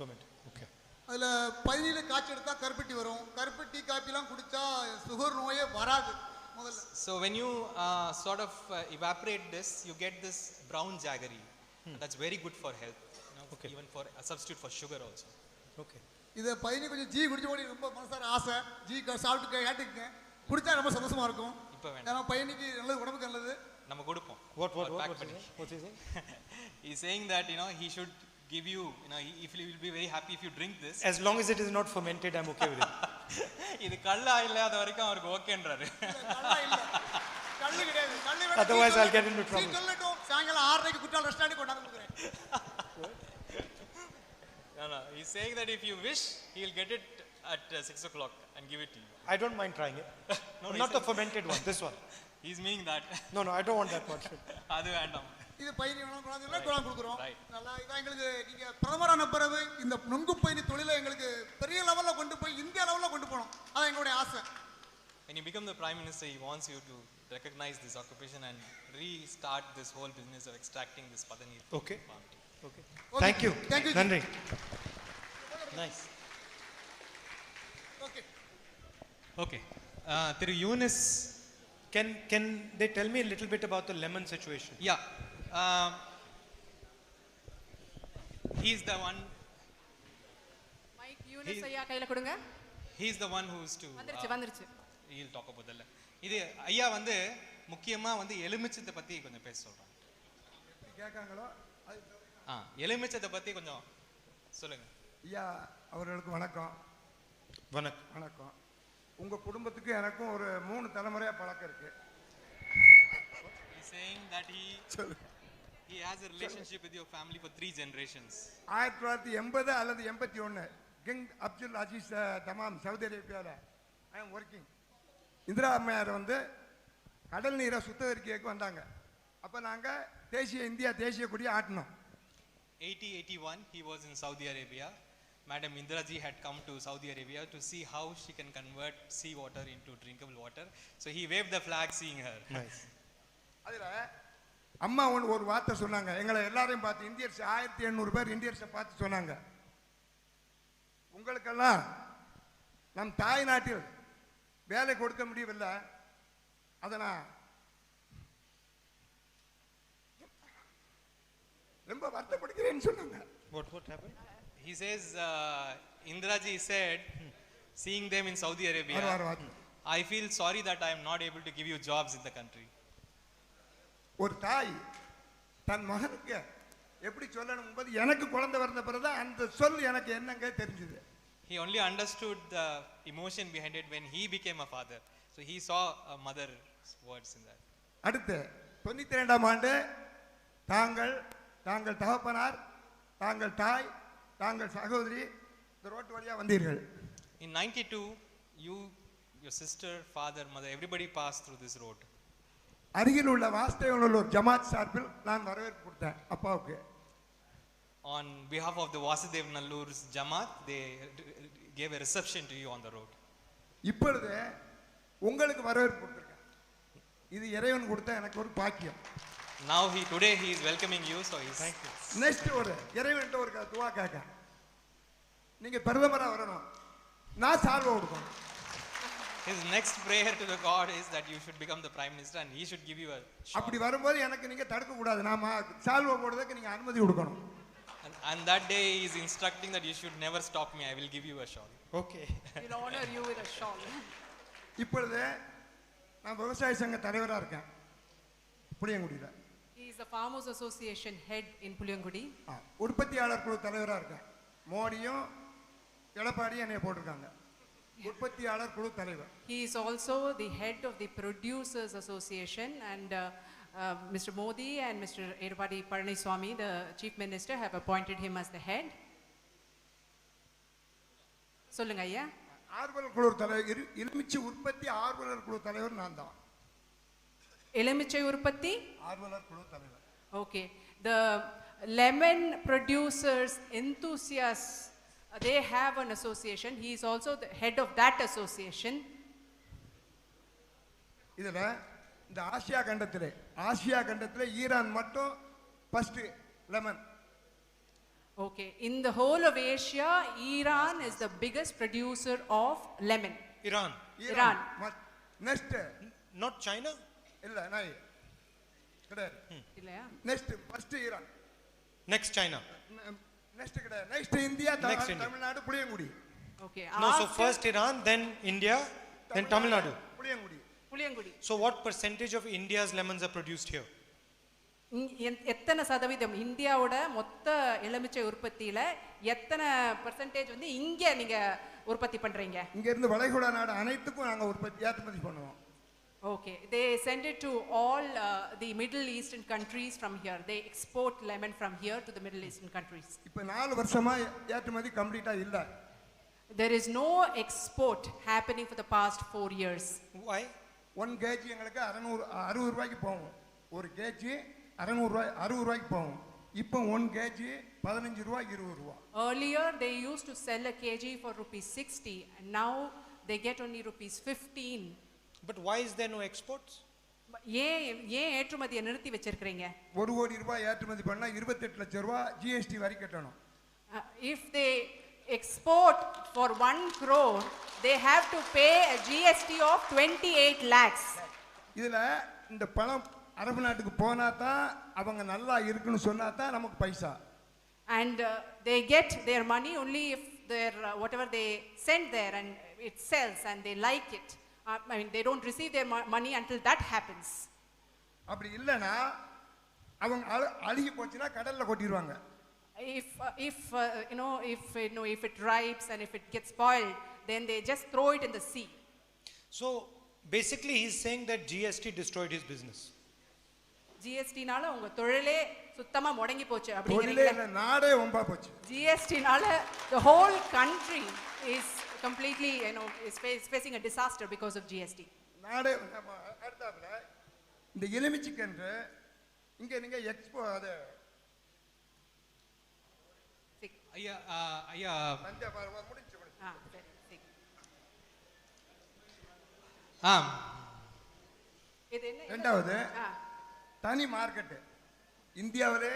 Okay. அதுல பதநீர்ல காய்ச்சி எடுத்தா கருப்பட்டி வரும். கருப்பட்டி காப்பிலாம் குடிச்சா சுகர் நோயே வராது முதல்ல. So when you sort of evaporate this, you get this brown jaggery. That's very good for health. Even for a substitute for sugar also. Okay. இத பதநீர் கொஞ்சம் ஜீ குடிச்ச போது ரொம்ப மனசார ஆசை. ஜீ சாப்பிட்டு கேட்டுக்கங்க. குடிச்சா ரொம்ப சந்தோஷமா இருக்கும். இப்போ வேணாம். ஏன்னா பையனுக்கு நல்லது, உடம்புக்கு நல்லது. நம்ம கொடுப்போம். What's he saying? He's saying that he should give you, if he will be very happy if you drink this. As long as it is not fermented, I'm okay with it. இது கல்லா இல்லாத வரைக்கும் அவருக்கு ஓகேன்றாரு. கல்லா இல்ல. கல்லு கிடையாது. கல்லு Otherwise I'll get into trouble. நாள் ரெஸ்டாரண்ட் கொண்டாந்து கொடுக்குறேன். No, he's saying that if you wish, he'll get it at 6 o'clock and give it to you. I don't mind trying it. No, Not the fermented one, this one. He's meaning that. No, I don't want that much. அது வேண்டாம். இது பயிர் கொண்டாந்து கொடுக்குறோம். Right. நல்லா இதான் எங்களுக்கு நீங்க பிரதமரான பிறகு இந்த நுங்கு பயிர் தொழிலை எங்களுக்கு பெரிய லெவல்ல கொண்டு போய் இந்தியா லெவல்ல கொண்டு போகணும். அதான் எங்களுடைய ஆசை. When you become the prime minister, he wants you to recognize this occupation and restart this whole business of extracting this padanir. Okay. Palm tea. Okay. Okay. Thank you. Thank you. Nandri. Nice. Okay. Okay. Thiru Yunus. Can they tell me a little bit about the lemon situation? Yeah. He's the one. Mic Younis ஐயா கையில கொடுங்க. He's the one who's to. வந்துருச்சு. He'll talk about that. இது ஐயா வந்து முக்கியமா வந்து எலுமிச்சத்தை பத்தி கொஞ்சம் பேச சொல்றாங்க. கேட்காங்களோ எலுமிச்சத்தை பத்தி கொஞ்சம் சொல்லுங்க. ஐயா அவர்களுக்கு வணக்கம். வணக்கம். உங்க குடும்பத்துக்கு எனக்கும் ஒரு 3 தலைமுறையா பழக்கம் இருக்கு. He's saying that he has a relationship with your family for 3 generations. 1980 அல்லது 81 கிங் அப்துல் அஜீஸ் தமாம் சவுதி அரேபியாவில் ஐ எம் ஒர்க்கிங். இந்திரா அம்மையார் வந்து கடல் நீரை சுத்திகரிக்க வந்தாங்க. அப்போ நாங்கள் இந்தியா தேசிய கொடியை ஆட்டினோம். 80-81 he was in Saudi Arabia. Madam Indira ji had come to Saudi Arabia to see how she can convert sea water into drinkable water. So he waved the flag seeing her. Nice. அதில் அம்மா ஒரு வார்த்தை சொன்னாங்க. எங்களை எல்லாரையும் பார்த்து இந்தியர்ஸ் 1800 பேர் இந்தியர்ஸை பார்த்து சொன்னாங்க, உங்களுக்கெல்லாம் நம் தாய் நாட்டில் வேலை கொடுக்க முடியவில்லை, அதை நான் ரொம்ப வருத்தப்படுகிறேன்னு சொன்னாங்க. What happened? He says Indira ji said seeing them in Saudi Arabia, I feel sorry that I am not able to give you jobs in the country. ஒரு தாய் தன் மகனுக்கு எப்படி சொல்லணும் என்பது எனக்கு குழந்தை வந்த பிறகுதான் அந்த சொல் எனக்கு என்னங்க தெரிஞ்சது. He only understood the emotion behind it when he became a father. So he saw a mother's words in that. அடுத்து 92ஆம் ஆண்டு தாங்கள் தகப்பனார், தாங்கள் தாய், தாங்கள் சகோதரி இந்த ரோட்டு வழியா வந்தீர்கள். In 92 you, your sister, father, mother, everybody passed through this road. அருகில் உள்ள வாசுதேவநல்லூர் ஜமாத் சார்பில் நான் வரவேற்பு கொடுத்தேன் அப்பாவுக்கு. On behalf of the Vasudev Nallur's Jamaat, they gave a reception to you on the road. இப்பொழுது உங்களுக்கு வரவேற்பு கொடுத்திருக்கேன். இது இறைவன் கொடுத்த எனக்கு ஒரு பாக்கியம். Now today he is welcoming you, so he's. Thank you. Next ஒரு இறைவன்ட்ட ஒரு துவா கேட்க, நீங்க பிரதமரா வரணும், நான் சால்வை கொடுக்கணும். His next prayer to the God is that you should become the prime minister and he should give you a shawl. அப்படி வரும்போது எனக்கு நீங்க தடுக்க கூடாது, நாம சால்வை போடுறதுக்கு நீங்க அனுமதி கொடுக்கணும். And that day he is instructing that you should never stop me, I will give you a shawl. Okay. We'll honor you with a shawl. இப்பொழுது நான் விவசாய சங்க தலைவரா இருக்கேன் புளியங்குடியில. He is the Farmers Association head in Puliyangudi. உற்பத்தியாளர் குழு தலைவரா இருக்கேன். மோடியும் எடப்பாடியும் என்னைய போட்டிருக்காங்க உற்பத்தியாளர் குழு தலைவர். He is also the head of the Producers Association, and Mr. Modi and Mr. Edapadi Palaniswamy, the Chief Minister, have appointed him as the head. சொல்லுங்க ஐயா. ஆர்வலர் குழு தலைவர், எலுமிச்சை உற்பத்தி ஆர்வலர் குழு தலைவர் நான் தான். எலுமிச்சை உற்பத்தி ஆர்வலர் குழு தலைவர். Okay. The lemon producers enthusiasts, they have an association. He is also the head of that association. இதுல இந்த ஆசியா கண்டத்திலே ஈரான் மட்டும் first lemon. Okay. In the whole of Asia, Iran is the biggest producer of lemon. Iran. Next Not China? இல்ல நாய் கிடையாது. இல்லையா? Next first Iran. Next China. Next கிடையாது. Next India, Tamil Nadu, Puliyangudi. Okay. No, so first Iran, then India, then Tamil Nadu. Puliyangudi. So what percentage of India's lemons are produced here? எத்தனை சதவீதம் இந்தியாவோட மொத்த எலுமிச்சை உற்பத்தியில எத்தனை பெர்சன்டேஜ் வந்து இங்க நீங்க உற்பத்தி பண்றீங்க? இங்க இருந்து வளைகுடா நாடு அனைத்துக்கும் நாங்க உற்பத்தி ஏற்றுமதி பண்ணுவோம். Okay, they send it to all the Middle Eastern countries from here. They export lemon from here to the Middle Eastern countries. இப்போ 4 வருஷமா ஏற்றுமதி கம்ப்ளீட்டா இல்ல. There is no export happening for the past 4 years. Why? 1 kg எங்களுக்கு 60 ரூபாய்க்கு போகும். ஒரு KG 600 ரூபாய் 60 ரூபாய்க்கு போகும். இப்போ 1 kg 15 ரூபாய் 20 ரூபாய். Earlier they used to sell a kg for rupees 60 and now they get only rupees 15. But why is there no exports? ஏன் ஏற்றுமதியை நிறுத்தி வச்சிருக்கீங்க? 1 கோடி ரூபாய் ஏற்றுமதி பண்ணா 28 லட்சம் ரூபாய் ஜிஎஸ்டி வரி கட்டணும். If they export for 1 crore, they have to pay a GST of 28 lakhs. இதுல இந்த பணம் அரபு நாட்டுக்கு போனா தான் அவங்க நல்லா இருக்குன்னு சொன்னா தான் நமக்கு பைசா. And they get their money only if their whatever they send there and it sells and they like it. I mean, they don't receive their money until that happens. அப்படி இல்லனா அவங்க அழுகி போச்சுனா கடல்ல கொட்டிடுவாங்க. If it ripes and if it gets spoiled, then they just throw it in the sea. So basically he's saying that GST destroyed his business. GST னால உங்க தொழிலே சுத்தமா முடங்கி போச்சு தொழிலே அப்படிங்கறீங்க. நாடே வம்பா போச்சு. GST னால the whole country is completely is facing a disaster because of GST. நாடே அடுத்தாப்புல இந்த எலுமிச்சைக்கன்று இங்க நீங்க எக்ஸ்போ அது ஐயா முடிஞ்சு இது என்ன? ரெண்டாவது தனி மார்க்கெட் இந்தியாவிலே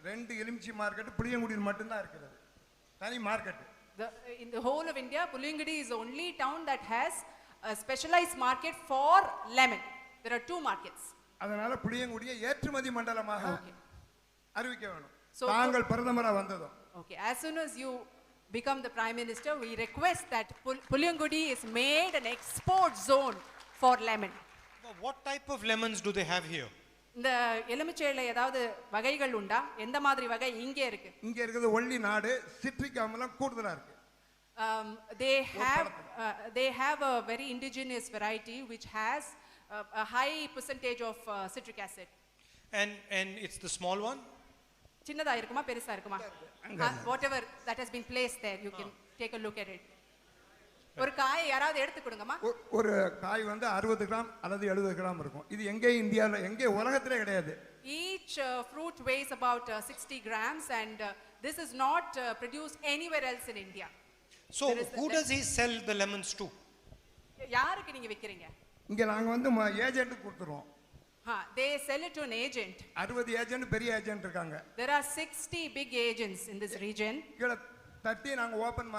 2 எலுமிச்சை மார்க்கெட் புளியங்குடியில் மட்டும்தான் இருக்கிறது. தனி market. In the whole of India, Puliyangudi is the only town that has a specialized market for lemon. There are 2 markets. அதனால புளியங்குடியை ஏற்றுமதி மண்டலமாக அறிவிக்க வேணும். So தாங்கள் பிரதமரா வந்ததும். Okay, as soon as you become the prime minister, we request that Puliyangudi is made an export zone for lemon. What type of lemons do they have here? இந்த எலுமிச்சையில ஏதாவது வகைகள் உண்டா? எந்த மாதிரி வகை இங்க இருக்கு? இங்க இருக்குது ஒல்லி நாடு, சிட்ரிக் அமிலம் கூடுதலா இருக்கு. They have a very indigenous variety which has a high percentage of citric acid. And it's the small one? சின்னதா இருக்குமா பெருசா இருக்குமா? Whatever that has been placed there, you can take a look at it. ஒரு காயை யாராவது எடுத்து கொடுங்கம்மா. ஒரு காய் வந்து 60 கிராம் அல்லது 70 கிராம் இருக்கும். இது எங்கே இந்தியால எங்கே உலகத்திலே கிடையாது. Each fruit weighs about 60 grams and this is not produced anywhere else in India. So who does he sell the lemons to? யாருக்கு நீங்க விக்கிறீங்க? இங்க நாங்க வந்து ஏஜென்ட் கொடுத்துறோம். They sell it to an agent. 60 agent பெரிய ஏஜென்ட் இருக்காங்க. There are 60 big agents in this region. கீழ தட்டி நாங்க ஓபன்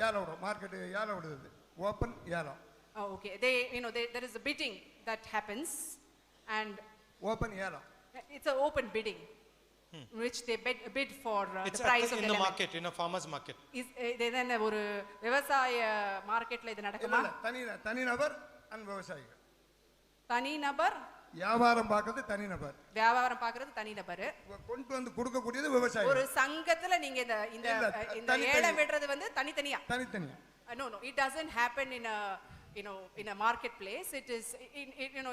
ஏலம் விடுறோம். மார்க்கெட் ஏலம் விடுது. ஓபன் ஏலம். Okay, there is a bidding that happens and open ஏலம். It's an open bidding which they bid for it's the price of in the the lemon. market, in a farmer's market. then ஒரு விவசாய மார்க்கெட்ல இது நடக்குமா? தனி நபர் and விவசாயிகள். தனி நபர் வியாபாரம் பார்க்கிறது தனி நபர். வியாபாரம் பார்க்கிறது தனி நபர். கொண்டு வந்து கொடுக்க கூடியது விவசாயி. ஒரு சங்கத்துல நீங்க இந்த ஏலம் விடுறது வந்து தனித்தனியா? தனித்தனியா. No, it doesn't happen in a marketplace. It is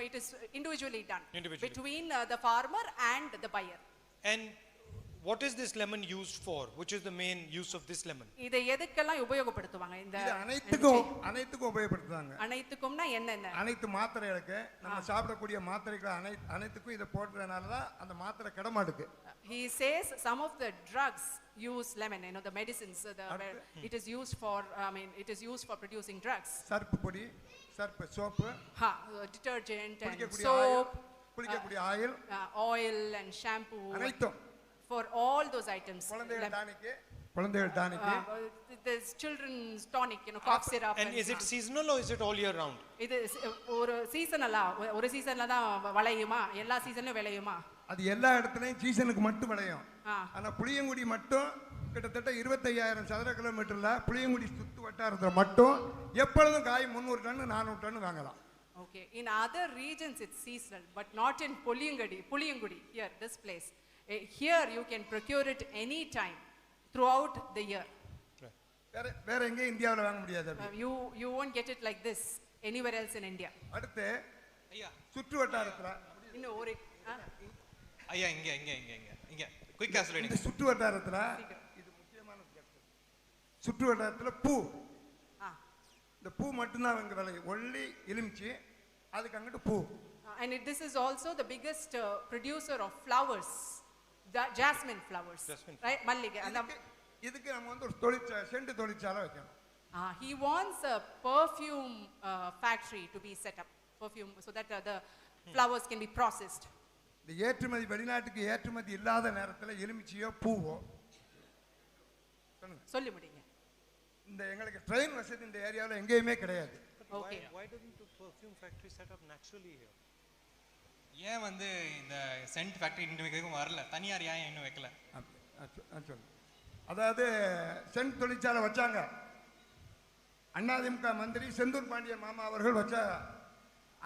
it is individually done between the farmer and the buyer. And what is this lemon used for? Which is the main use of this lemon? இதை எதுக்கெல்லாம் உபயோகப்படுத்துவாங்க? இந்த இது அனைத்துக்கும் உபயோகப்படுத்துவாங்க. அனைத்துக்கும்னா என்னென்ன? அனைத்து மாத்திரைகளுக்கு நம்ம சாப்பிடக்கூடிய மாத்திரைகள் அனைத்துக்கும் இதை போடுறதுனால தான் அந்த மாத்திரை கிடமாடுக்கு. He says some of the drugs use lemon, the medicines, it is used for it is used for producing drugs. Surf பொடி, Surf soap, detergent and soap, குளிக்கக்கூடிய ஆயில், oil and shampoo, அனைத்தும் for all those items. குழந்தைகள் tonic, there's children's tonic, cough syrup. And is it seasonal or is it all year round? இது ஒரு சீசனலா? ஒரு சீசன்ல தான் விளையுமா? எல்லா சீசன்லயும் விளையுமா? அது எல்லா இடத்துலயும் சீசனுக்கு மட்டும் விளையும். ஆனா புளியங்குடி மட்டும் கிட்டத்தட்ட 25,000 சதுர கிலோமீட்டர்ல புளியங்குடி சுத்து வட்டாரத்துல மட்டும் எப்பொழுதும் காய் 300 டன் 400 டன் வாங்கலாம். Okay, in other regions it's seasonal but not in Puliyangudi here, this place. Here you can procure it any time throughout the year. வேற எங்க இந்தியாவுல வாங்க முடியாது. You won't get it like this anywhere else in India. அடுத்து ஐயா சுற்று வட்டாரத்துல இன்னும் ஒரு ஐயா இங்க இங்க இங்க இங்க இங்க குயிக்கா இந்த சொல்லிடுங்க. சுற்று வட்டாரத்துல இது முக்கியமான சுற்று வட்டாரத்துல பூ, இந்த பூ மட்டும்தான் அவங்க விலை. ஒல்லி எலுமிச்சி, அதுக்கு அங்கிட்டு பூ. And this is also the biggest producer of flowers, jasmine flowers, right? Mallige. இதுக்கு நம்ம வந்து ஒரு செண்டு தொழிற்சாலை வைக்கணும். He wants a perfume factory to be set up, perfume, so that the flowers can be processed. இந்த ஏற்றுமதி வெளிநாட்டுக்கு ஏற்றுமதி இல்லாத நேரத்தில் எலுமிச்சியோ பூவோ சொல்லி முடிங்க. இந்த எங்களுக்கு ட்ரெயின் வசதி இந்த ஏரியாவில் எங்கேயுமே கிடையாது. Okay. Why doesn't the perfume factory set up naturally here? ஏன் வந்து இந்த சென்ட் ஃபேக்டரி இன்னும் வைக்கவும் வரல? தனியார் ஏன் இன்னும் வைக்கல? சொல்லு. அதாவது சென்ட் தொழிற்சாலை வச்சாங்க. அதிமுக மந்திரி செந்தூர் பாண்டியன் மாமா அவர்கள் வச்சாங்க.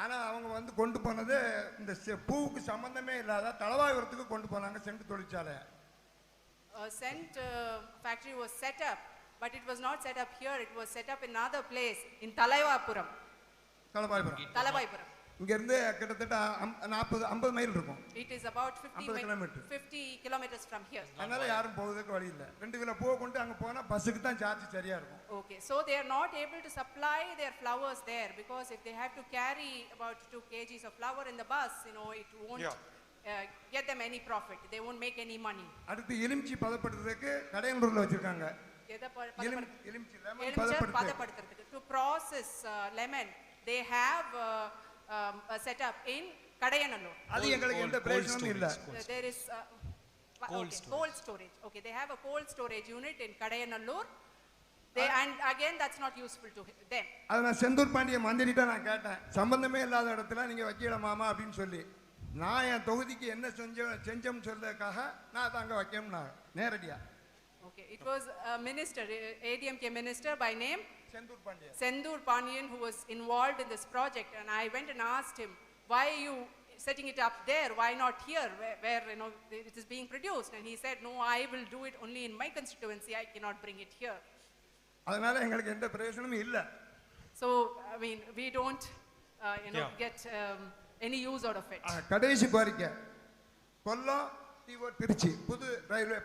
ஆனால் அவங்க வந்து கொண்டு போனது இந்த பூவுக்கு சம்பந்தமே இல்லாத தலவாயூரத்துக்கு கொண்டு போனாங்க சென்ட் தொழிற்சாலை. Scent factory was set up, but it was not set up here. It was set up in another place in Thalaivapuram. Thalaivapuram. இங்க இருந்து கிட்டத்தட்ட 40-50 மைல் இருக்கும். It is about 50 kilometers from here. அதனால யாரும் போவதுக்கு வழி இல்ல. 2 கிலோ பூ கொண்டு அங்க போனா பஸ்ஸுக்கு தான் சார்ஜ் சரியா இருக்கும். Okay, so they are not able to supply their flowers there, because if they have to carry about 2 kgs of flower in the bus, it won't get them any profit. They won't make any money. அடுத்து எலுமிச்சி பதப்படுத்துறதுக்கு கடையனூர்ல வச்சிருக்காங்க. எலுமிச்சி பதப்படுத்துறதுக்கு to process lemon they have set up in Kadayanallur. அது எங்களுக்கு எந்த பிரயோஜனமும் இல்ல. There is cold storage. Okay, they have a cold storage unit in Kadayanallur. And again that's not useful to them. அத நான் செந்தூர் பாண்டிய மந்திரிட்ட நான் கேட்டேன், சம்பந்தமே இல்லாத இடத்துல நீங்க வைக்கல மாமா அப்படின்னு சொல்லி. நான் என் தொகுதிக்கு என்ன செஞ்சோம் சொல்றதுக்காக நான் அத அங்க வைக்கணும்னா நேரடியா. Okay, it was a minister, ADMK minister by name Sendur Pandian, who was involved in this project, and I went and asked him, why are you setting it up there, why not here where it is being produced? And he said, no, I will do it only in my constituency, I cannot bring it here. அதனால எங்களுக்கு எந்த பிரயோஜனமும் இல்ல. So I mean we don't get any use out of it. கடைசி கோரிக்கை கொல்லம் தீவோ திருச்சி புது railway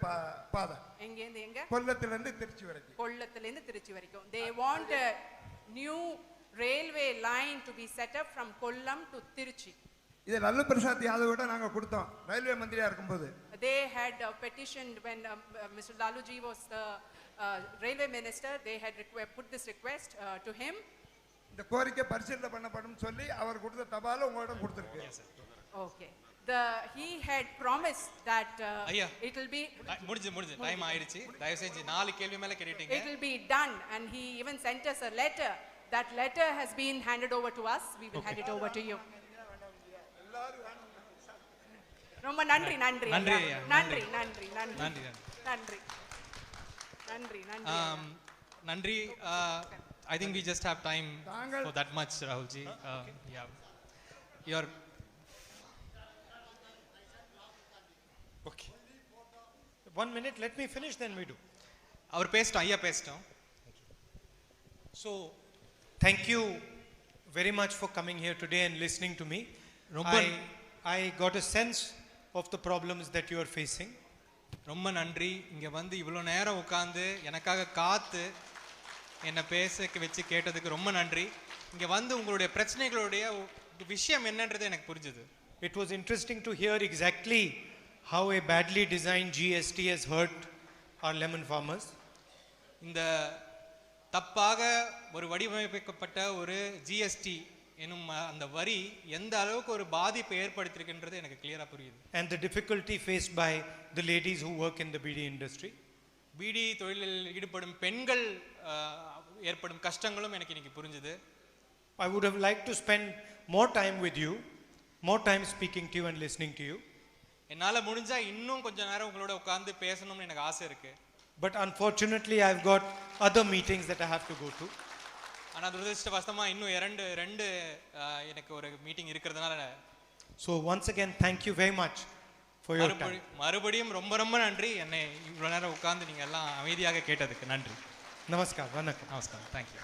பாதை. எங்க கொல்லத்துல இருந்து திருச்சி வரைக்கும். கொல்லத்துல இருந்து திருச்சி வரைக்கும். They want a new railway line to be set up from Kollam to Tiruchi. இது லல்லு பிரசாத் யாதவ் கிட்ட நாங்க கொடுத்தோம் ரயில்வே மந்திரியா இருக்கும்போது. They had petitioned when Mr. Laluji was the railway minister. They had put this request to him. இந்த கோரிக்கை பரிசீலனை பண்ணப்படும் சொல்லி அவர் கொடுத்த தபால உங்களிடம் கொடுத்திருக்கு. Okay. He had promised that it will be முடிஞ்சு டைம் ஆயிடுச்சு. தயவு செஞ்சு 4 கேள்வி மேல கேட்டிட்டீங்க. It will be done, and he even sent us a letter. That letter has been handed over to us. We will hand it over to you. ரொம்ப நன்றி நன்றி நன்றி நன்றி நன்றி நன்றி நன்றி நன்றி. I think we just have time for that much, Rahulji. Yeah, your Okay. 1 minute, let me finish, then we do. அவர் பேசிட்டோம், ஐயா பேசிட்டோம். So, thank you very much for coming here today and listening to me. I got a sense of the problems that you are facing. ரொம்ப நன்றி. இங்க வந்து இவ்வளவு நேரம் உட்கார்ந்து எனக்காக காத்து என்ன பேச வச்சு கேட்டதுக்கு ரொம்ப நன்றி. இங்க வந்து உங்களுடைய பிரச்சனைகளுடைய விஷயம் என்னன்றது எனக்கு புரிஞ்சது. It was interesting to hear exactly how a badly designed GST has hurt our lemon farmers. இந்த தப்பாக ஒரு வடிவமைக்கப்பட்ட ஒரு GST எனும் அந்த வரி எந்த அளவுக்கு ஒரு பாதிப்பை ஏற்படுத்தியிருக்கின்றது எனக்கு கிளியரா புரியுது. And the difficulty faced by the ladies who work in the BD industry. BD தொழிலில் ஈடுபடும் பெண்கள் ஏற்படும் கஷ்டங்களும் எனக்கு இன்னைக்கு புரிஞ்சது. I would have liked to spend more time with you, more time speaking to you and listening to you. என்னால முடிஞ்சா இன்னும் கொஞ்ச நேரம் உங்களோட உட்கார்ந்து பேசணும்னு எனக்கு ஆசை இருக்கு. But unfortunately I've got other meetings that I have to go to. ஆனா துரதிர்ஷ்டவசமா இன்னும் ரெண்டு எனக்கு ஒரு மீட்டிங் இருக்கிறதுனால. So once again thank you very much for your time. மறுபடியும் ரொம்ப ரொம்ப நன்றி. என்னை இவ்வளவு நேரம் உட்கார்ந்து நீங்க எல்லாம் அமைதியாக கேட்டதுக்கு நன்றி. நமஸ்கார். வணக்கம். நமஸ்காரம். Thank you.